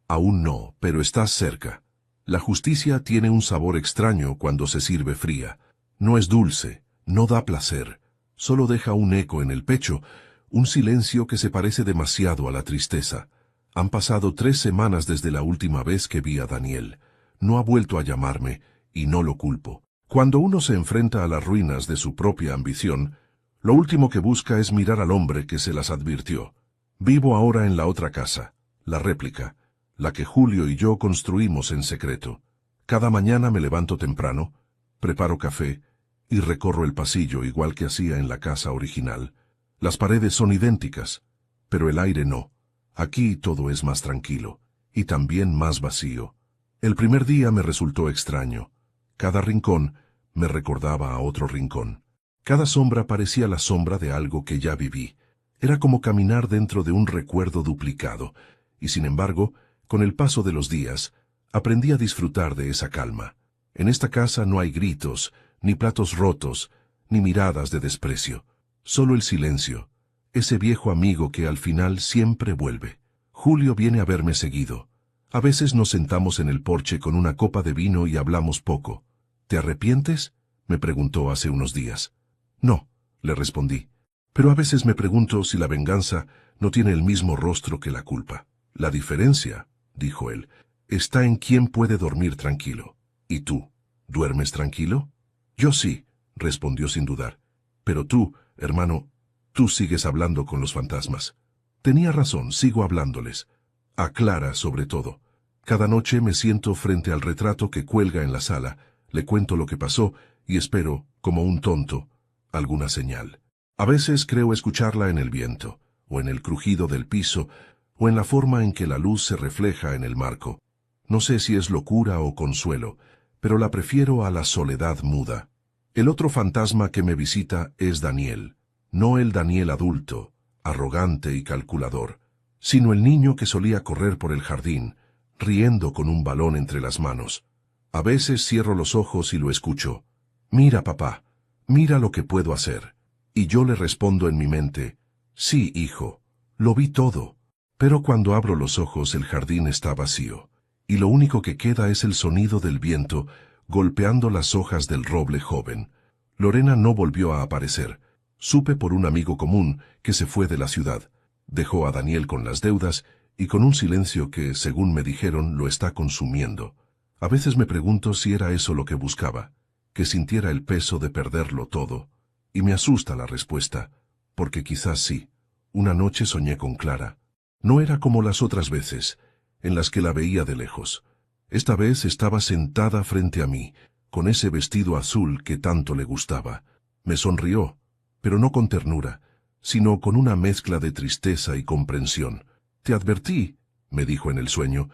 S1: aún no, pero estás cerca. La justicia tiene un sabor extraño cuando se sirve fría. No es dulce, no da placer. Solo deja un eco en el pecho, un silencio que se parece demasiado a la tristeza. Han pasado 3 semanas desde la última vez que vi a Daniel. No ha vuelto a llamarme, y no lo culpo. Cuando uno se enfrenta a las ruinas de su propia ambición, lo último que busca es mirar al hombre que se las advirtió. Vivo ahora en la otra casa, la réplica, la que Julio y yo construimos en secreto. Cada mañana me levanto temprano, preparo café y recorro el pasillo igual que hacía en la casa original. Las paredes son idénticas, pero el aire no. Aquí todo es más tranquilo y también más vacío. El primer día me resultó extraño. Cada rincón me recordaba a otro rincón. Cada sombra parecía la sombra de algo que ya viví. Era como caminar dentro de un recuerdo duplicado, y sin embargo, con el paso de los días, aprendí a disfrutar de esa calma. En esta casa no hay gritos, ni platos rotos, ni miradas de desprecio. Solo el silencio, ese viejo amigo que al final siempre vuelve. Julio viene a verme seguido. A veces nos sentamos en el porche con una copa de vino y hablamos poco. ¿Te arrepientes?, me preguntó hace unos días. No, le respondí. Pero a veces me pregunto si la venganza no tiene el mismo rostro que la culpa. La diferencia, dijo él, está en quién puede dormir tranquilo. ¿Y tú? ¿Duermes tranquilo? Yo sí, respondió sin dudar. Pero tú, hermano, tú sigues hablando con los fantasmas. Tenía razón, sigo hablándoles. A Clara, sobre todo. Cada noche me siento frente al retrato que cuelga en la sala, le cuento lo que pasó y espero, como un tonto, alguna señal. A veces creo escucharla en el viento, o en el crujido del piso, o en la forma en que la luz se refleja en el marco. No sé si es locura o consuelo, pero la prefiero a la soledad muda. El otro fantasma que me visita es Daniel, no el Daniel adulto, arrogante y calculador, sino el niño que solía correr por el jardín, riendo con un balón entre las manos. A veces cierro los ojos y lo escucho. Mira, papá, mira lo que puedo hacer. Y yo le respondo en mi mente, sí, hijo, lo vi todo. Pero cuando abro los ojos el jardín está vacío, y lo único que queda es el sonido del viento golpeando las hojas del roble joven. Lorena no volvió a aparecer. Supe por un amigo común que se fue de la ciudad. Dejó a Daniel con las deudas y con un silencio que, según me dijeron, lo está consumiendo. A veces me pregunto si era eso lo que buscaba, que sintiera el peso de perderlo todo. Y me asusta la respuesta, porque quizás sí. Una noche soñé con Clara. No era como las otras veces, en las que la veía de lejos. Esta vez estaba sentada frente a mí, con ese vestido azul que tanto le gustaba. Me sonrió, pero no con ternura, sino con una mezcla de tristeza y comprensión. Te advertí, me dijo en el sueño,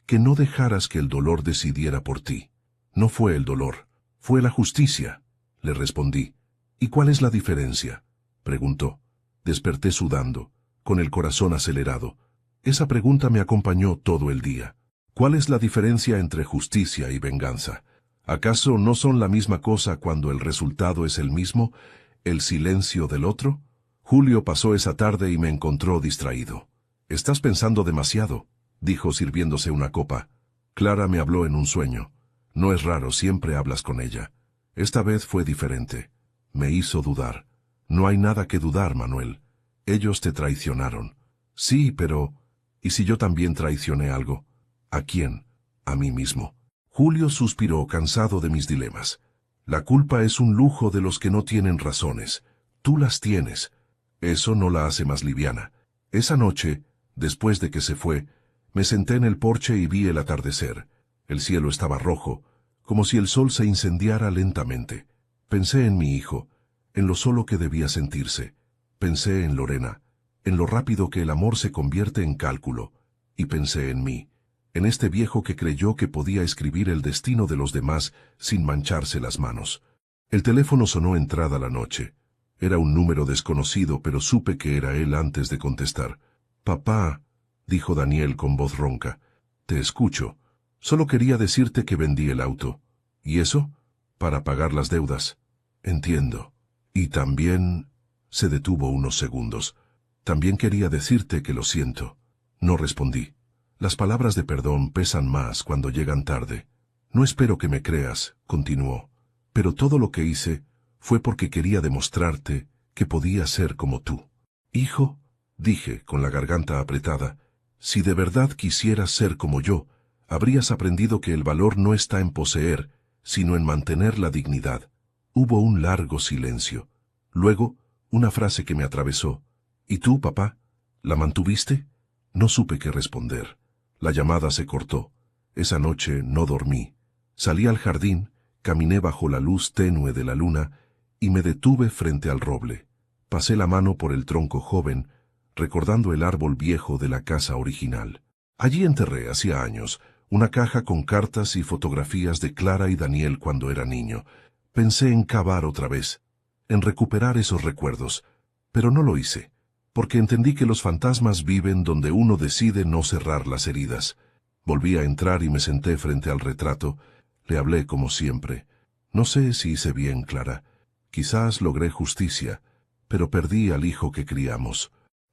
S1: que no dejaras que el dolor decidiera por ti. No fue el dolor, fue la justicia, le respondí. ¿Y cuál es la diferencia?, preguntó. Desperté sudando, con el corazón acelerado. Esa pregunta me acompañó todo el día. ¿Cuál es la diferencia entre justicia y venganza? ¿Acaso no son la misma cosa cuando el resultado es el mismo, el silencio del otro? Julio pasó esa tarde y me encontró distraído. «Estás pensando demasiado», dijo sirviéndose una copa. «Clara me habló en un sueño. No es raro, siempre hablas con ella. Esta vez fue diferente. Me hizo dudar. No hay nada que dudar, Manuel. Ellos te traicionaron». «Sí, pero... ¿y si yo también traicioné algo?» «¿A quién?» «A mí mismo». Julio suspiró, cansado de mis dilemas. «La culpa es un lujo de los que no tienen razones. Tú las tienes. Eso no la hace más liviana». Esa noche, después de que se fue, me senté en el porche y vi el atardecer. El cielo estaba rojo, como si el sol se incendiara lentamente. Pensé en mi hijo, en lo solo que debía sentirse. Pensé en Lorena, en lo rápido que el amor se convierte en cálculo, y pensé en mí, en este viejo que creyó que podía escribir el destino de los demás sin mancharse las manos. El teléfono sonó entrada la noche. Era un número desconocido, pero supe que era él antes de contestar. «Papá», dijo Daniel con voz ronca, «te escucho. Solo quería decirte que vendí el auto». «¿Y eso?» «Para pagar las deudas». «Entiendo. Y también...» Se detuvo unos segundos. «También quería decirte que lo siento». No respondí. Las palabras de perdón pesan más cuando llegan tarde. «No espero que me creas», continuó, «pero todo lo que hice fue porque quería demostrarte que podía ser como tú». «Hijo», dije con la garganta apretada, «si de verdad quisieras ser como yo, habrías aprendido que el valor no está en poseer, sino en mantener la dignidad». Hubo un largo silencio. Luego, una frase que me atravesó. «¿Y tú, papá? ¿La mantuviste?» No supe qué responder. La llamada se cortó. Esa noche no dormí. Salí al jardín, caminé bajo la luz tenue de la luna y me detuve frente al roble. Pasé la mano por el tronco joven, recordando el árbol viejo de la casa original. Allí enterré, hacía años, una caja con cartas y fotografías de Clara y Daniel cuando era niño. Pensé en cavar otra vez, en recuperar esos recuerdos, pero no lo hice, porque entendí que los fantasmas viven donde uno decide no cerrar las heridas. Volví a entrar y me senté frente al retrato. Le hablé como siempre. No sé si hice bien, Clara. Quizás logré justicia, pero perdí al hijo que criamos.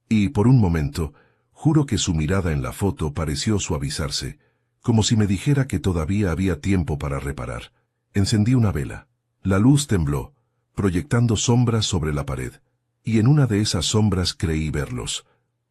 S1: Y por un momento, juro que su mirada en la foto pareció suavizarse, como si me dijera que todavía había tiempo para reparar. Encendí una vela. La luz tembló, proyectando sombras sobre la pared, y en una de esas sombras creí verlos.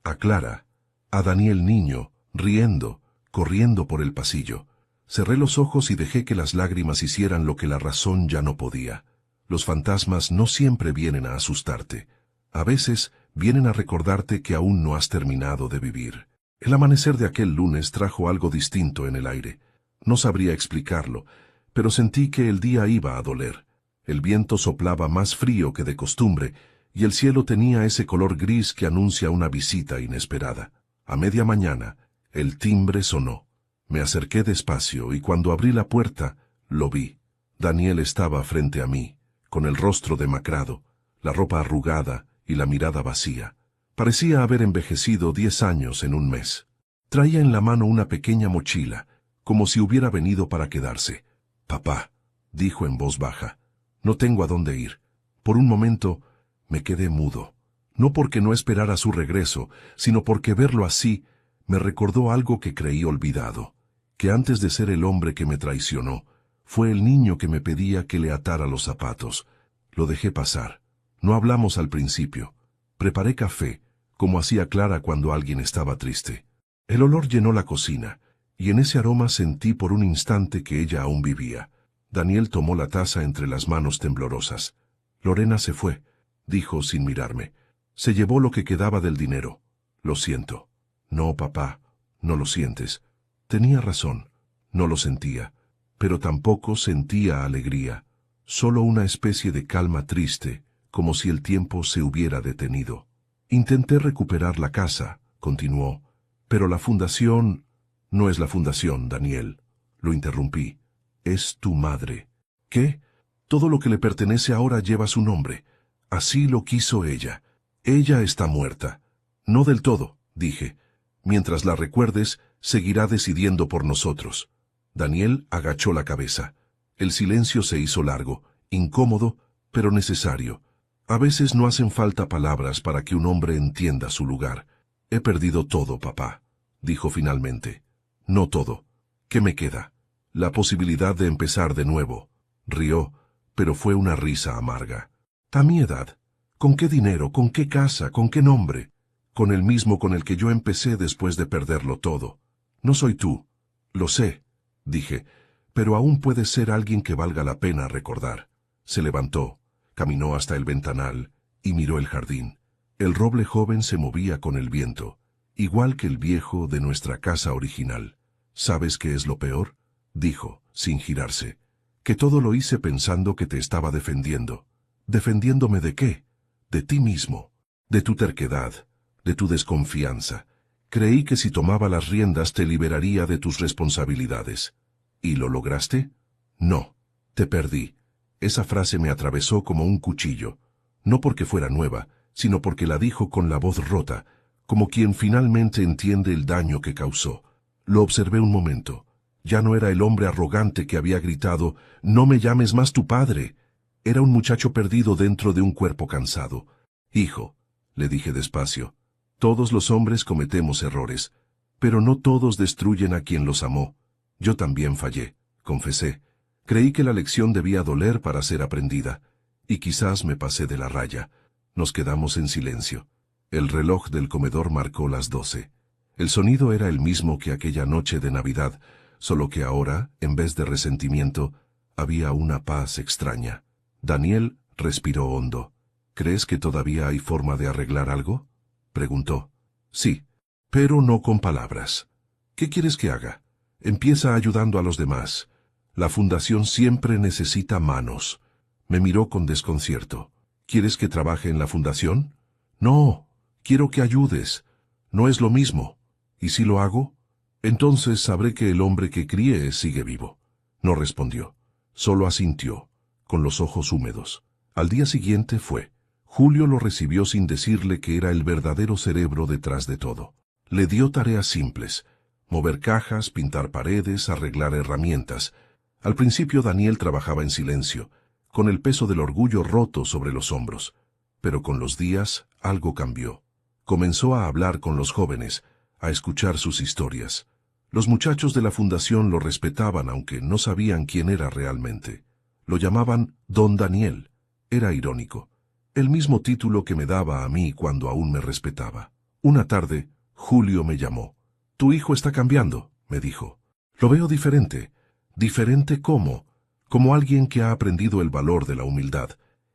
S1: A Clara, a Daniel niño, riendo, corriendo por el pasillo. Cerré los ojos y dejé que las lágrimas hicieran lo que la razón ya no podía. Los fantasmas no siempre vienen a asustarte. A veces vienen a recordarte que aún no has terminado de vivir. El amanecer de aquel lunes trajo algo distinto en el aire. No sabría explicarlo, pero sentí que el día iba a doler. El viento soplaba más frío que de costumbre, y el cielo tenía ese color gris que anuncia una visita inesperada. A media mañana, el timbre sonó. Me acerqué despacio y cuando abrí la puerta, lo vi. Daniel estaba frente a mí, con el rostro demacrado, la ropa arrugada y la mirada vacía. Parecía haber envejecido 10 años en un mes. Traía en la mano una pequeña mochila, como si hubiera venido para quedarse. «Papá», dijo en voz baja, «no tengo a dónde ir». Por un momento me quedé mudo, no porque no esperara su regreso, sino porque verlo así me recordó algo que creí olvidado, que antes de ser el hombre que me traicionó, fue el niño que me pedía que le atara los zapatos. Lo dejé pasar. No hablamos al principio. Preparé café, como hacía Clara cuando alguien estaba triste. El olor llenó la cocina, y en ese aroma sentí por un instante que ella aún vivía. Daniel tomó la taza entre las manos temblorosas. «Lorena se fue», dijo sin mirarme. «Se llevó lo que quedaba del dinero. Lo siento». «No, papá, no lo sientes». Tenía razón, no lo sentía, pero tampoco sentía alegría, solo una especie de calma triste, como si el tiempo se hubiera detenido. «Intenté recuperar la casa», continuó, «pero la fundación...» «No es la fundación, Daniel», lo interrumpí. «Es tu madre». «¿Qué? Todo lo que le pertenece ahora lleva su nombre. Así lo quiso ella. Ella está muerta». «No del todo», dije. «Mientras la recuerdes, seguirá decidiendo por nosotros». Daniel agachó la cabeza. El silencio se hizo largo, incómodo, pero necesario. A veces no hacen falta palabras para que un hombre entienda su lugar. «He perdido todo, papá», dijo finalmente. «No todo. ¿Qué me queda?» «La posibilidad de empezar de nuevo». Rió, pero fue una risa amarga. «A mi edad. ¿Con qué dinero? ¿Con qué casa? ¿Con qué nombre?» «Con el mismo con el que yo empecé después de perderlo todo». «No soy tú». «Lo sé», dije, «pero aún puedes ser alguien que valga la pena recordar». Se levantó, caminó hasta el ventanal y miró el jardín. El roble joven se movía con el viento, igual que el viejo de nuestra casa original. «¿Sabes qué es lo peor?», dijo, sin girarse. «Que todo lo hice pensando que te estaba defendiendo». «¿Defendiéndome de qué?» «De ti mismo». de tu terquedad, de tu desconfianza. Creí que si tomaba las riendas te liberaría de tus responsabilidades. ¿Y lo lograste? No, te perdí. Esa frase me atravesó como un cuchillo, no porque fuera nueva, sino porque la dijo con la voz rota, como quien finalmente entiende el daño que causó. Lo observé un momento. Ya no era el hombre arrogante que había gritado, «No me llames más tu padre». Era un muchacho perdido dentro de un cuerpo cansado. «Hijo», le dije despacio, «todos los hombres cometemos errores, pero no todos destruyen a quien los amó. Yo también fallé», confesé. Creí que la lección debía doler para ser aprendida, y quizás me pasé de la raya. Nos quedamos en silencio. El reloj del comedor marcó las 12. El sonido era el mismo que aquella noche de Navidad, solo que ahora, en vez de resentimiento, había una paz extraña. Daniel respiró hondo. «¿Crees que todavía hay forma de arreglar algo?», preguntó. «Sí, pero no con palabras». «¿Qué quieres que haga?». «Empieza ayudando a los demás. La fundación siempre necesita manos». Me miró con desconcierto. «¿Quieres que trabaje en la fundación?». «No, quiero que ayudes. No es lo mismo. ¿Y si lo hago? Entonces sabré que el hombre que crié sigue vivo». No respondió. Solo asintió, con los ojos húmedos. Al día siguiente fue. Julio lo recibió sin decirle que era el verdadero cerebro detrás de todo. Le dio tareas simples: mover cajas, pintar paredes, arreglar herramientas. Al principio Daniel trabajaba en silencio, con el peso del orgullo roto sobre los hombros. Pero con los días algo cambió. Comenzó a hablar con los jóvenes, a escuchar sus historias. Los muchachos de la fundación lo respetaban aunque no sabían quién era realmente. Lo llamaban Don Daniel. Era irónico. El mismo título que me daba a mí cuando aún me respetaba. Una tarde, Julio me llamó. «Tu hijo está cambiando», me dijo. «Lo veo diferente». «¿Diferente cómo?». «Como alguien que ha aprendido el valor de la humildad».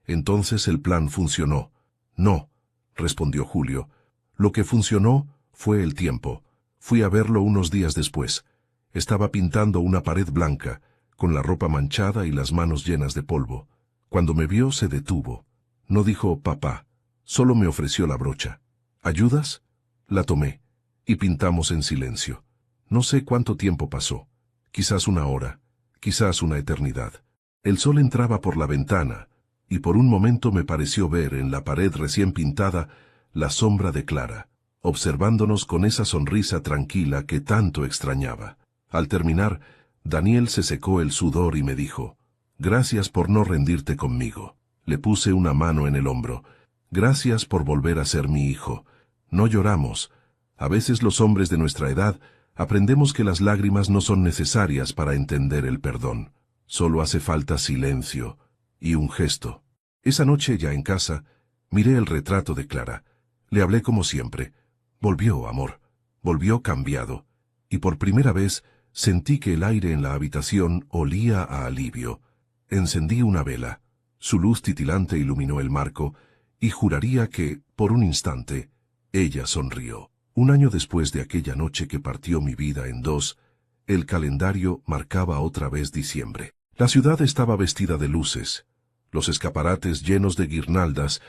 S1: «Entonces el plan funcionó». «No», respondió Julio. «Lo que funcionó fue el tiempo». Fui a verlo unos días después. Estaba pintando una pared blanca, con la ropa manchada y las manos llenas de polvo. Cuando me vio se detuvo. No dijo «papá», solo me ofreció la brocha. «¿Ayudas?». La tomé, y pintamos en silencio. No sé cuánto tiempo pasó. Quizás una hora, quizás una eternidad. El sol entraba por la ventana, y por un momento me pareció ver en la pared recién pintada la sombra de Clara, observándonos con esa sonrisa tranquila que tanto extrañaba. Al terminar, Daniel se secó el sudor y me dijo: «Gracias por no rendirte conmigo». Le puse una mano en el hombro. «Gracias por volver a ser mi hijo. No lloramos. A veces los hombres de nuestra edad aprendemos que las lágrimas no son necesarias para entender el perdón. Solo hace falta silencio y un gesto». Esa noche, ya en casa, miré el retrato de Clara. Le hablé como siempre. Volvió, amor. Volvió cambiado. Y por primera vez sentí que el aire en la habitación olía a alivio. Encendí una vela. Su luz titilante iluminó el marco, y juraría que, por un instante, ella sonrió. Un año después de aquella noche que partió mi vida en dos, el calendario marcaba otra vez diciembre. La ciudad estaba vestida de luces, los escaparates llenos de guirnaldas,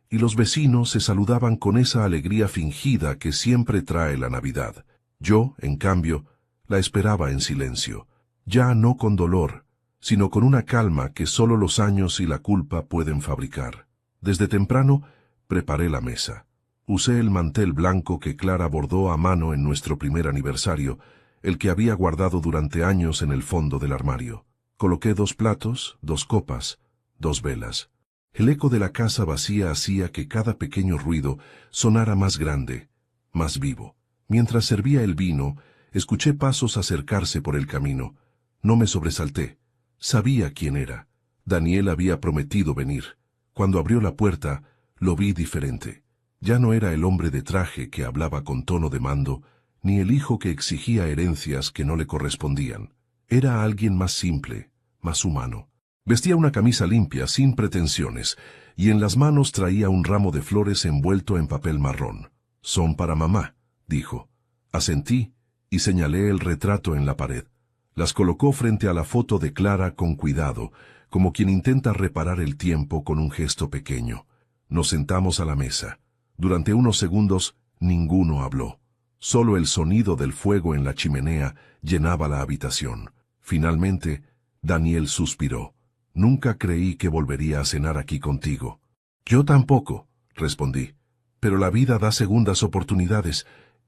S1: y los vecinos se saludaban con esa alegría fingida que siempre trae la Navidad. Yo, en cambio, la esperaba en silencio, ya no con dolor, sino con una calma que solo los años y la culpa pueden fabricar. Desde temprano preparé la mesa. Usé el mantel blanco que Clara bordó a mano en nuestro primer aniversario, el que había guardado durante años en el fondo del armario. Coloqué 2 platos, 2 copas, 2 velas. El eco de la casa vacía hacía que cada pequeño ruido sonara más grande, más vivo. Mientras servía el vino, escuché pasos acercarse por el camino. No me sobresalté. Sabía quién era. Daniel había prometido venir. Cuando abrió la puerta, lo vi diferente. Ya no era el hombre de traje que hablaba con tono de mando, ni el hijo que exigía herencias que no le correspondían. Era alguien más simple, más humano. Vestía una camisa limpia, sin pretensiones, y en las manos traía un ramo de flores envuelto en papel marrón. «Son para mamá», dijo. Asentí y señalé el retrato en la pared. Las colocó frente a la foto de Clara con cuidado, como quien intenta reparar el tiempo con un gesto pequeño. Nos sentamos a la mesa. Durante unos segundos, ninguno habló. Solo el sonido del fuego en la chimenea llenaba la habitación. Finalmente, Daniel suspiró. Nunca creí que volvería a cenar aquí contigo. Yo tampoco, respondí. Pero la vida da segundas oportunidades,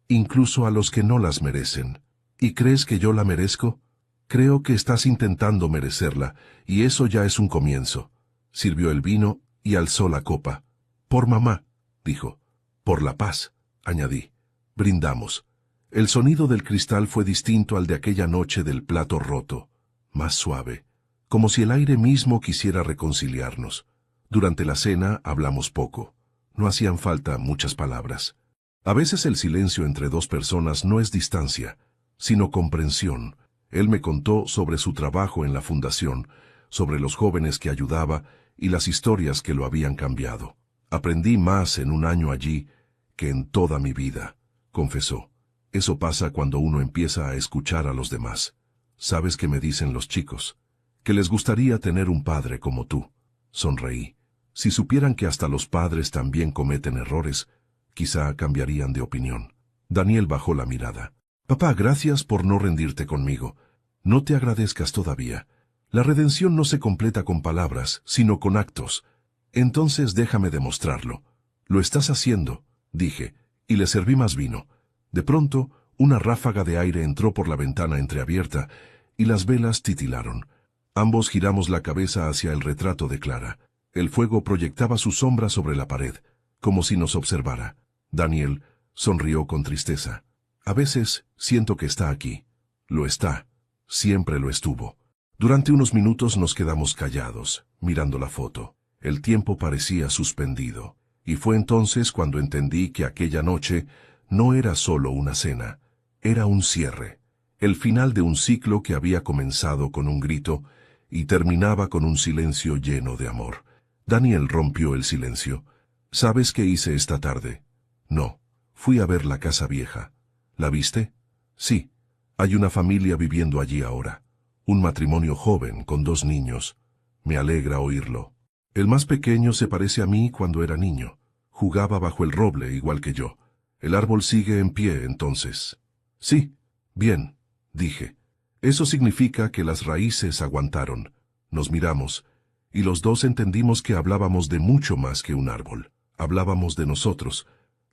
S1: incluso a los que no las merecen. ¿Y crees que yo la merezco? Creo que estás intentando merecerla, y eso ya es un comienzo. Sirvió el vino y alzó la copa. Por mamá, dijo. Por la paz, añadí. Brindamos. El sonido del cristal fue distinto al de aquella noche del plato roto, más suave, como si el aire mismo quisiera reconciliarnos. Durante la cena hablamos poco. No hacían falta muchas palabras. A veces el silencio entre dos personas no es distancia, sino comprensión. Él me contó sobre su trabajo en la fundación, sobre los jóvenes que ayudaba y las historias que lo habían cambiado. Aprendí más en un año allí que en toda mi vida, confesó. Eso pasa cuando uno empieza a escuchar a los demás. ¿Sabes qué me dicen los chicos? Que les gustaría tener un padre como tú. Sonreí. Si supieran que hasta los padres también cometen errores, quizá cambiarían de opinión. Daniel bajó la mirada. Papá, gracias por no rendirte conmigo. No te agradezcas todavía. La redención no se completa con palabras, sino con actos. Entonces déjame demostrarlo. Lo estás haciendo, dije, y le serví más vino. De pronto, una ráfaga de aire entró por la ventana entreabierta y las velas titilaron. Ambos giramos la cabeza hacia el retrato de Clara. El fuego proyectaba su sombra sobre la pared, como si nos observara. Daniel sonrió con tristeza. A veces siento que está aquí. Lo está. Siempre lo estuvo. Durante unos minutos nos quedamos callados, mirando la foto. El tiempo parecía suspendido. Y fue entonces cuando entendí que aquella noche no era solo una cena. Era un cierre. El final de un ciclo que había comenzado con un grito y terminaba con un silencio lleno de amor. Daniel rompió el silencio. ¿Sabes qué hice esta tarde? No. Fui a ver la casa vieja. ¿La viste? Sí. Hay una familia viviendo allí ahora. Un matrimonio joven con 2 niños. Me alegra oírlo. El más pequeño se parece a mí cuando era niño. Jugaba bajo el roble igual que yo. El árbol sigue en pie entonces. Sí. Bien, dije. Eso significa que las raíces aguantaron. Nos miramos, y los dos entendimos que hablábamos de mucho más que un árbol. Hablábamos de nosotros,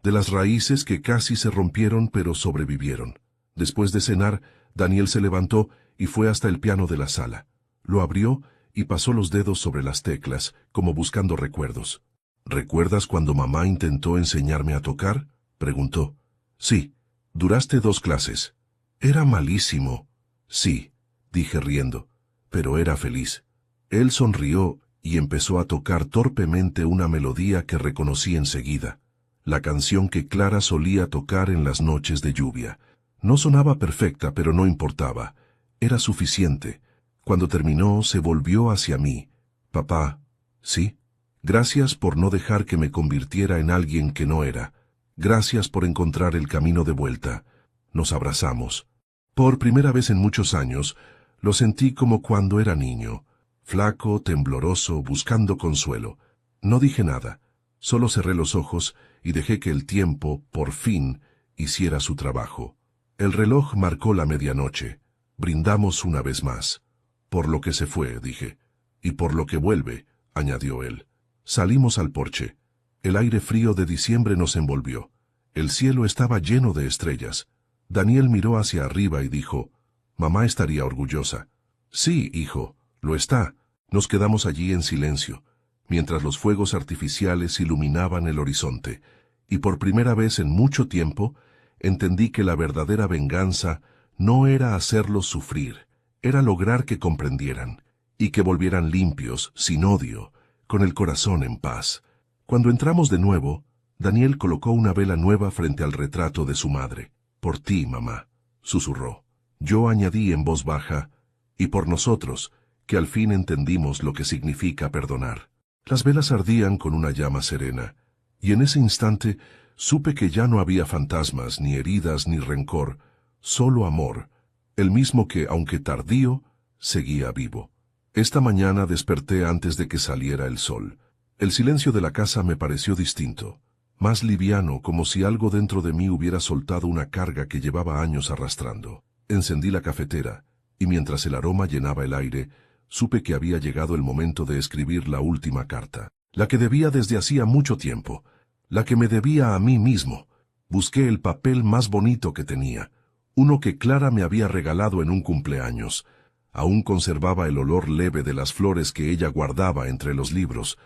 S1: de las raíces que casi se rompieron pero sobrevivieron. Después de cenar, Daniel se levantó y fue hasta el piano de la sala. Lo abrió y pasó los dedos sobre las teclas, como buscando recuerdos. ¿Recuerdas cuando mamá intentó enseñarme a tocar?, preguntó. Sí. Duraste 2 clases. Era malísimo. Sí, dije riendo, pero era feliz. Él sonrió y empezó a tocar torpemente una melodía que reconocí enseguida. La canción que Clara solía tocar en las noches de lluvia. No sonaba perfecta, pero no importaba. Era suficiente. Cuando terminó, se volvió hacia mí. Papá, ¿sí? Gracias por no dejar que me convirtiera en alguien que no era. Gracias por encontrar el camino de vuelta. Nos abrazamos. Por primera vez en muchos años, lo sentí como cuando era niño. Flaco, tembloroso, buscando consuelo. No dije nada. Solo cerré los ojos y dejé que el tiempo, por fin, hiciera su trabajo. El reloj marcó la medianoche. Brindamos una vez más. Por lo que se fue, dije. Y por lo que vuelve, añadió él. Salimos al porche. El aire frío de diciembre nos envolvió. El cielo estaba lleno de estrellas. Daniel miró hacia arriba y dijo, «Mamá estaría orgullosa». «Sí, hijo, lo está». Nos quedamos allí en silencio, mientras los fuegos artificiales iluminaban el horizonte, y por primera vez en mucho tiempo entendí que la verdadera venganza no era hacerlos sufrir, era lograr que comprendieran, y que volvieran limpios, sin odio, con el corazón en paz. Cuando entramos de nuevo, Daniel colocó una vela nueva frente al retrato de su madre. «Por ti, mamá», susurró. Yo añadí en voz baja, «y por nosotros», que al fin entendimos lo que significa perdonar. Las velas ardían con una llama serena, y en ese instante supe que ya no había fantasmas, ni heridas, ni rencor, solo amor, el mismo que, aunque tardío, seguía vivo. Esta mañana desperté antes de que saliera el sol. El silencio de la casa me pareció distinto, más liviano, como si algo dentro de mí hubiera soltado una carga que llevaba años arrastrando. Encendí la cafetera, y mientras el aroma llenaba el aire, supe que había llegado el momento de escribir la última carta, la que debía desde hacía mucho tiempo, la que me debía a mí mismo. Busqué el papel más bonito que tenía, uno que Clara me había regalado en un cumpleaños. Aún conservaba el olor leve de las flores que ella guardaba entre los libros.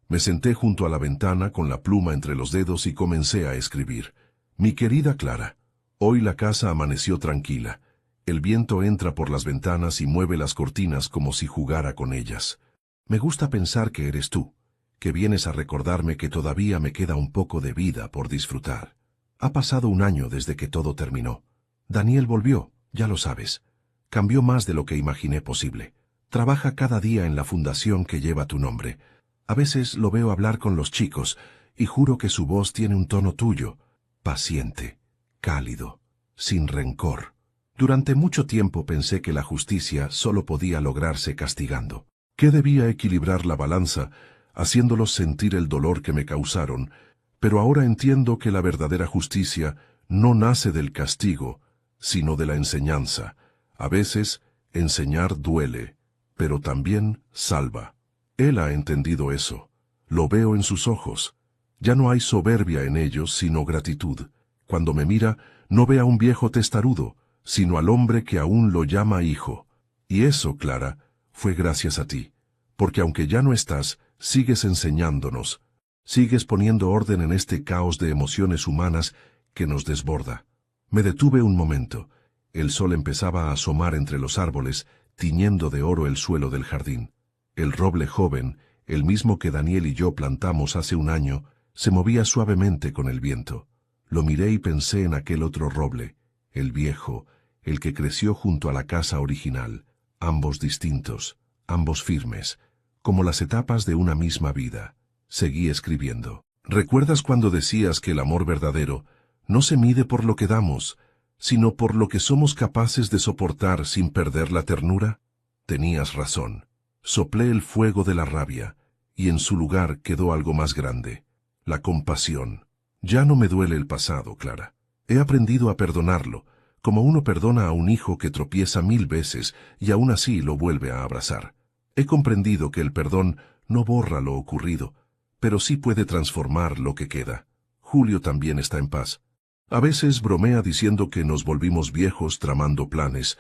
S1: Me senté junto a la ventana con la pluma entre los dedos y comencé a escribir. Mi querida Clara, hoy la casa amaneció tranquila. El viento entra por las ventanas y mueve las cortinas como si jugara con ellas. Me gusta pensar que eres tú, que vienes a recordarme que todavía me queda un poco de vida por disfrutar. Ha pasado un año desde que todo terminó. Daniel volvió, ya lo sabes. Cambió más de lo que imaginé posible. Trabaja cada día en la fundación que lleva tu nombre. A veces lo veo hablar con los chicos, y juro que su voz tiene un tono tuyo, paciente, cálido, sin rencor. Durante mucho tiempo pensé que la justicia solo podía lograrse castigando, que debía equilibrar la balanza, haciéndolos sentir el dolor que me causaron, pero ahora entiendo que la verdadera justicia no nace del castigo, sino de la enseñanza. A veces, enseñar duele, pero también salva. Él ha entendido eso. Lo veo en sus ojos. Ya no hay soberbia en ellos, sino gratitud. Cuando me mira, no ve a un viejo testarudo, sino al hombre que aún lo llama hijo. Y eso, Clara, fue gracias a ti. Porque aunque ya no estás, sigues enseñándonos. Sigues poniendo orden en este caos de emociones humanas que nos desborda. Me detuve un momento. El sol empezaba a asomar entre los árboles, tiñendo de oro el suelo del jardín. El roble joven, el mismo que Daniel y yo plantamos hace un año, se movía suavemente con el viento. Lo miré y pensé en aquel otro roble, el viejo, el que creció junto a la casa original, ambos distintos, ambos firmes, como las etapas de una misma vida. Seguí escribiendo. ¿Recuerdas cuando decías que el amor verdadero no se mide por lo que damos, sino por lo que somos capaces de soportar sin perder la ternura? Tenías razón. Soplé el fuego de la rabia, y en su lugar quedó algo más grande, la compasión. Ya no me duele el pasado, Clara. He aprendido a perdonarlo, como uno perdona a un hijo que tropieza 1000 veces y aún así lo vuelve a abrazar. He comprendido que el perdón no borra lo ocurrido, pero sí puede transformar lo que queda. Julio también está en paz. A veces bromea diciendo que nos volvimos viejos tramando planes,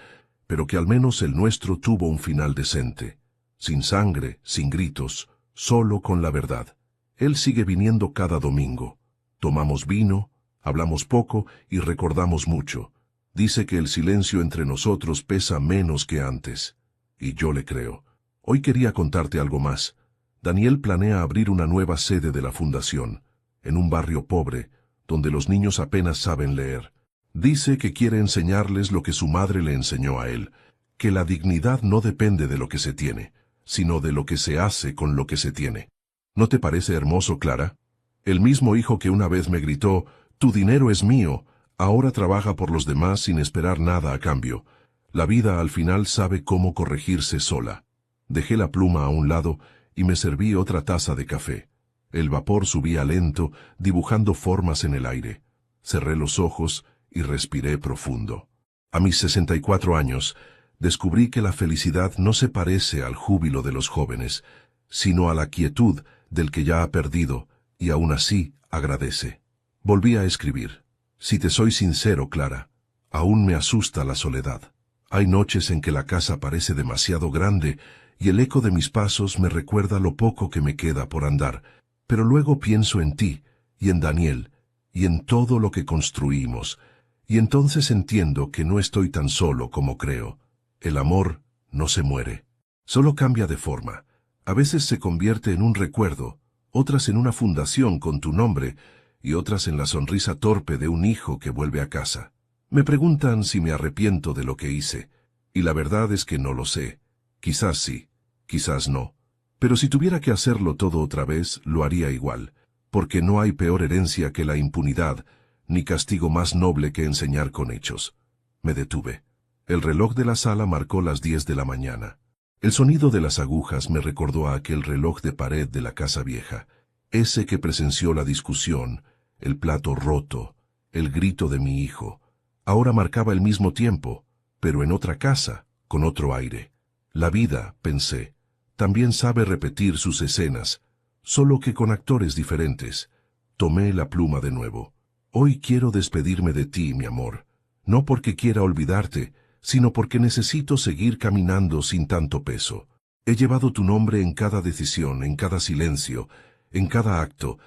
S1: pero que al menos el nuestro tuvo un final decente. Sin sangre, sin gritos, solo con la verdad. Él sigue viniendo cada domingo. Tomamos vino, hablamos poco y recordamos mucho. Dice que el silencio entre nosotros pesa menos que antes. Y yo le creo. Hoy quería contarte algo más. Daniel planea abrir una nueva sede de la fundación, en un barrio pobre, donde los niños apenas saben leer. Dice que quiere enseñarles lo que su madre le enseñó a él, que la dignidad no depende de lo que se tiene, sino de lo que se hace con lo que se tiene. ¿No te parece hermoso, Clara? El mismo hijo que una vez me gritó, «Tu dinero es mío», ahora trabaja por los demás sin esperar nada a cambio. La vida al final sabe cómo corregirse sola. Dejé la pluma a un lado y me serví otra taza de café. El vapor subía lento, dibujando formas en el aire. Cerré los ojos y respiré profundo. A mis 64 años, descubrí que la felicidad no se parece al júbilo de los jóvenes, sino a la quietud del que ya ha perdido, y aún así agradece. Volví a escribir. Si te soy sincero, Clara, aún me asusta la soledad. Hay noches en que la casa parece demasiado grande, y el eco de mis pasos me recuerda lo poco que me queda por andar, pero luego pienso en ti, y en Daniel, y en todo lo que construimos, y entonces entiendo que no estoy tan solo como creo. El amor no se muere, solo cambia de forma. A veces se convierte en un recuerdo, otras en una fundación con tu nombre, y otras en la sonrisa torpe de un hijo que vuelve a casa. Me preguntan si me arrepiento de lo que hice, y la verdad es que no lo sé. Quizás sí, quizás no. Pero si tuviera que hacerlo todo otra vez, lo haría igual, porque no hay peor herencia que la impunidad, ni castigo más noble que enseñar con hechos. Me detuve. El reloj de la sala marcó las 10 de la mañana. El sonido de las agujas me recordó a aquel reloj de pared de la casa vieja, ese que presenció la discusión, el plato roto, el grito de mi hijo. Ahora marcaba el mismo tiempo, pero en otra casa, con otro aire. La vida, pensé, también sabe repetir sus escenas, solo que con actores diferentes. Tomé la pluma de nuevo. Hoy quiero despedirme de ti, mi amor. No porque quiera olvidarte, sino porque necesito seguir caminando sin tanto peso. He llevado tu nombre en cada decisión, en cada silencio, en cada acto,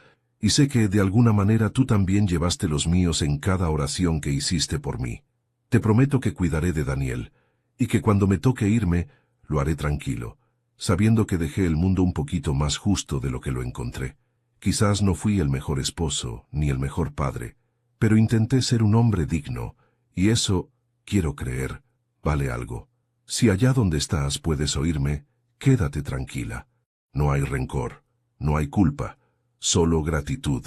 S1: y sé que de alguna manera tú también llevaste los míos en cada oración que hiciste por mí. Te prometo que cuidaré de Daniel, y que cuando me toque irme, lo haré tranquilo, sabiendo que dejé el mundo un poquito más justo de lo que lo encontré. Quizás no fui el mejor esposo, ni el mejor padre, pero intenté ser un hombre digno, y eso, quiero creer, vale algo. Si allá donde estás puedes oírme, quédate tranquila. No hay rencor, no hay culpa, solo gratitud.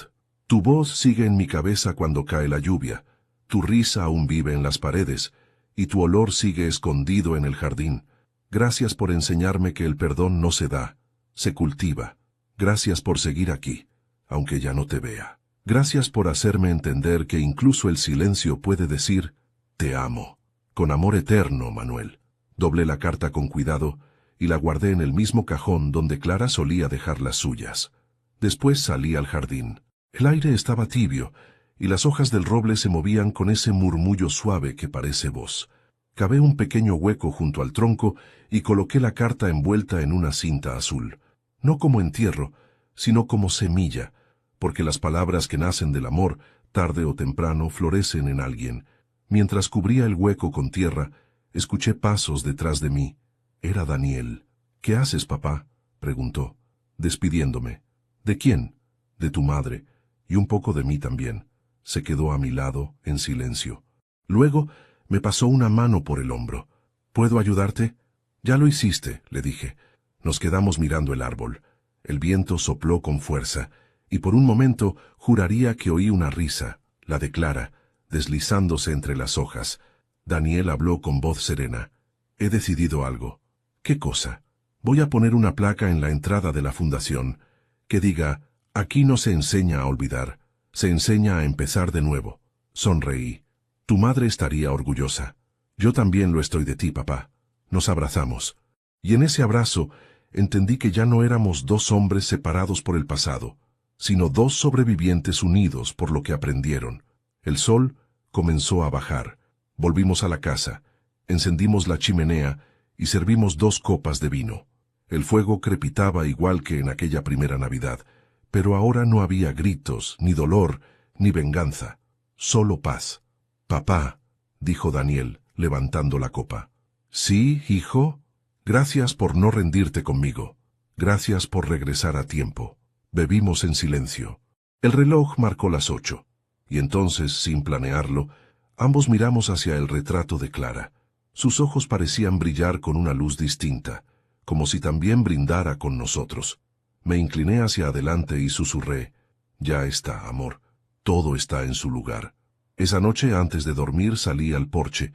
S1: Tu voz sigue en mi cabeza cuando cae la lluvia, tu risa aún vive en las paredes, y tu olor sigue escondido en el jardín. Gracias por enseñarme que el perdón no se da, se cultiva. Gracias por seguir aquí, aunque ya no te vea. Gracias por hacerme entender que incluso el silencio puede decir, te amo. Con amor eterno, Manuel. Doblé la carta con cuidado y la guardé en el mismo cajón donde Clara solía dejar las suyas. Después salí al jardín. El aire estaba tibio y las hojas del roble se movían con ese murmullo suave que parece voz. Cavé un pequeño hueco junto al tronco y coloqué la carta envuelta en una cinta azul. No como entierro, sino como semilla, porque las palabras que nacen del amor, tarde o temprano, florecen en alguien. Mientras cubría el hueco con tierra, escuché pasos detrás de mí. Era Daniel. «¿Qué haces, papá?», preguntó, despidiéndome. «¿De quién?». «De tu madre, y un poco de mí también». Se quedó a mi lado, en silencio. Luego me pasó una mano por el hombro. «¿Puedo ayudarte?». «Ya lo hiciste», le dije. Nos quedamos mirando el árbol. El viento sopló con fuerza, y por un momento juraría que oí una risa, la de Clara, deslizándose entre las hojas. Daniel habló con voz serena. «He decidido algo». «¿Qué cosa?». «Voy a poner una placa en la entrada de la fundación, que diga, aquí no se enseña a olvidar, se enseña a empezar de nuevo». Sonreí. «Tu madre estaría orgullosa. Yo también lo estoy de ti, papá». Nos abrazamos. Y en ese abrazo entendí que ya no éramos dos hombres separados por el pasado, sino dos sobrevivientes unidos por lo que aprendieron. El sol comenzó a bajar. Volvimos a la casa, encendimos la chimenea y servimos 2 copas de vino. El fuego crepitaba igual que en aquella primera Navidad, pero ahora no había gritos, ni dolor, ni venganza, solo paz. «Papá», dijo Daniel, levantando la copa. «Sí, hijo. Gracias por no rendirte conmigo. Gracias por regresar a tiempo». Bebimos en silencio. El reloj marcó las 8, y entonces, sin planearlo, ambos miramos hacia el retrato de Clara. Sus ojos parecían brillar con una luz distinta, como si también brindara con nosotros. Me incliné hacia adelante y susurré, «Ya está, amor, todo está en su lugar». Esa noche, antes de dormir, salí al porche.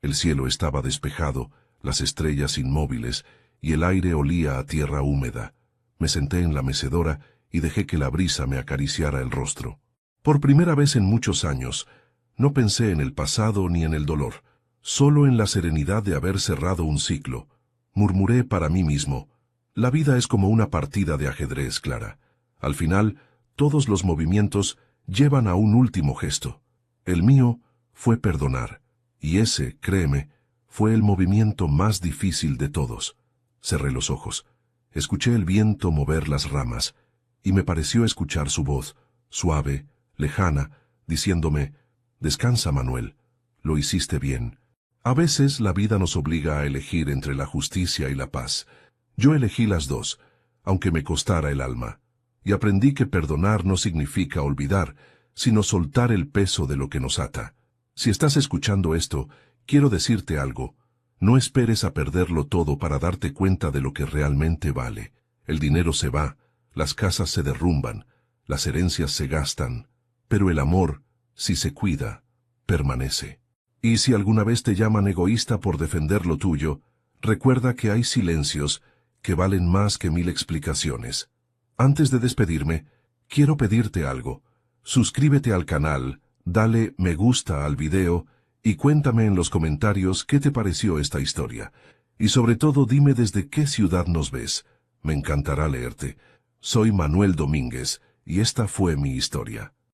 S1: El cielo estaba despejado, las estrellas inmóviles, y el aire olía a tierra húmeda. Me senté en la mecedora y dejé que la brisa me acariciara el rostro. Por primera vez en muchos años, no pensé en el pasado ni en el dolor, solo en la serenidad de haber cerrado un ciclo. Murmuré para mí mismo, «La vida es como una partida de ajedrez, Clara. Al final, todos los movimientos llevan a un último gesto. El mío fue perdonar, y ese, créeme, fue el movimiento más difícil de todos». Cerré los ojos. Escuché el viento mover las ramas, y me pareció escuchar su voz, suave, lejana, diciéndome, «Descansa, Manuel, lo hiciste bien». A veces la vida nos obliga a elegir entre la justicia y la paz. Yo elegí las dos, aunque me costara el alma, y aprendí que perdonar no significa olvidar, sino soltar el peso de lo que nos ata. Si estás escuchando esto, quiero decirte algo. No esperes a perderlo todo para darte cuenta de lo que realmente vale. El dinero se va, las casas se derrumban, las herencias se gastan, pero el amor, si se cuida, permanece. Y si alguna vez te llaman egoísta por defender lo tuyo, recuerda que hay silencios que valen más que 1000 explicaciones. Antes de despedirme, quiero pedirte algo. Suscríbete al canal, dale me gusta al video y cuéntame en los comentarios qué te pareció esta historia. Y sobre todo dime desde qué ciudad nos ves. Me encantará leerte. Soy Manuel Domínguez y esta fue mi historia.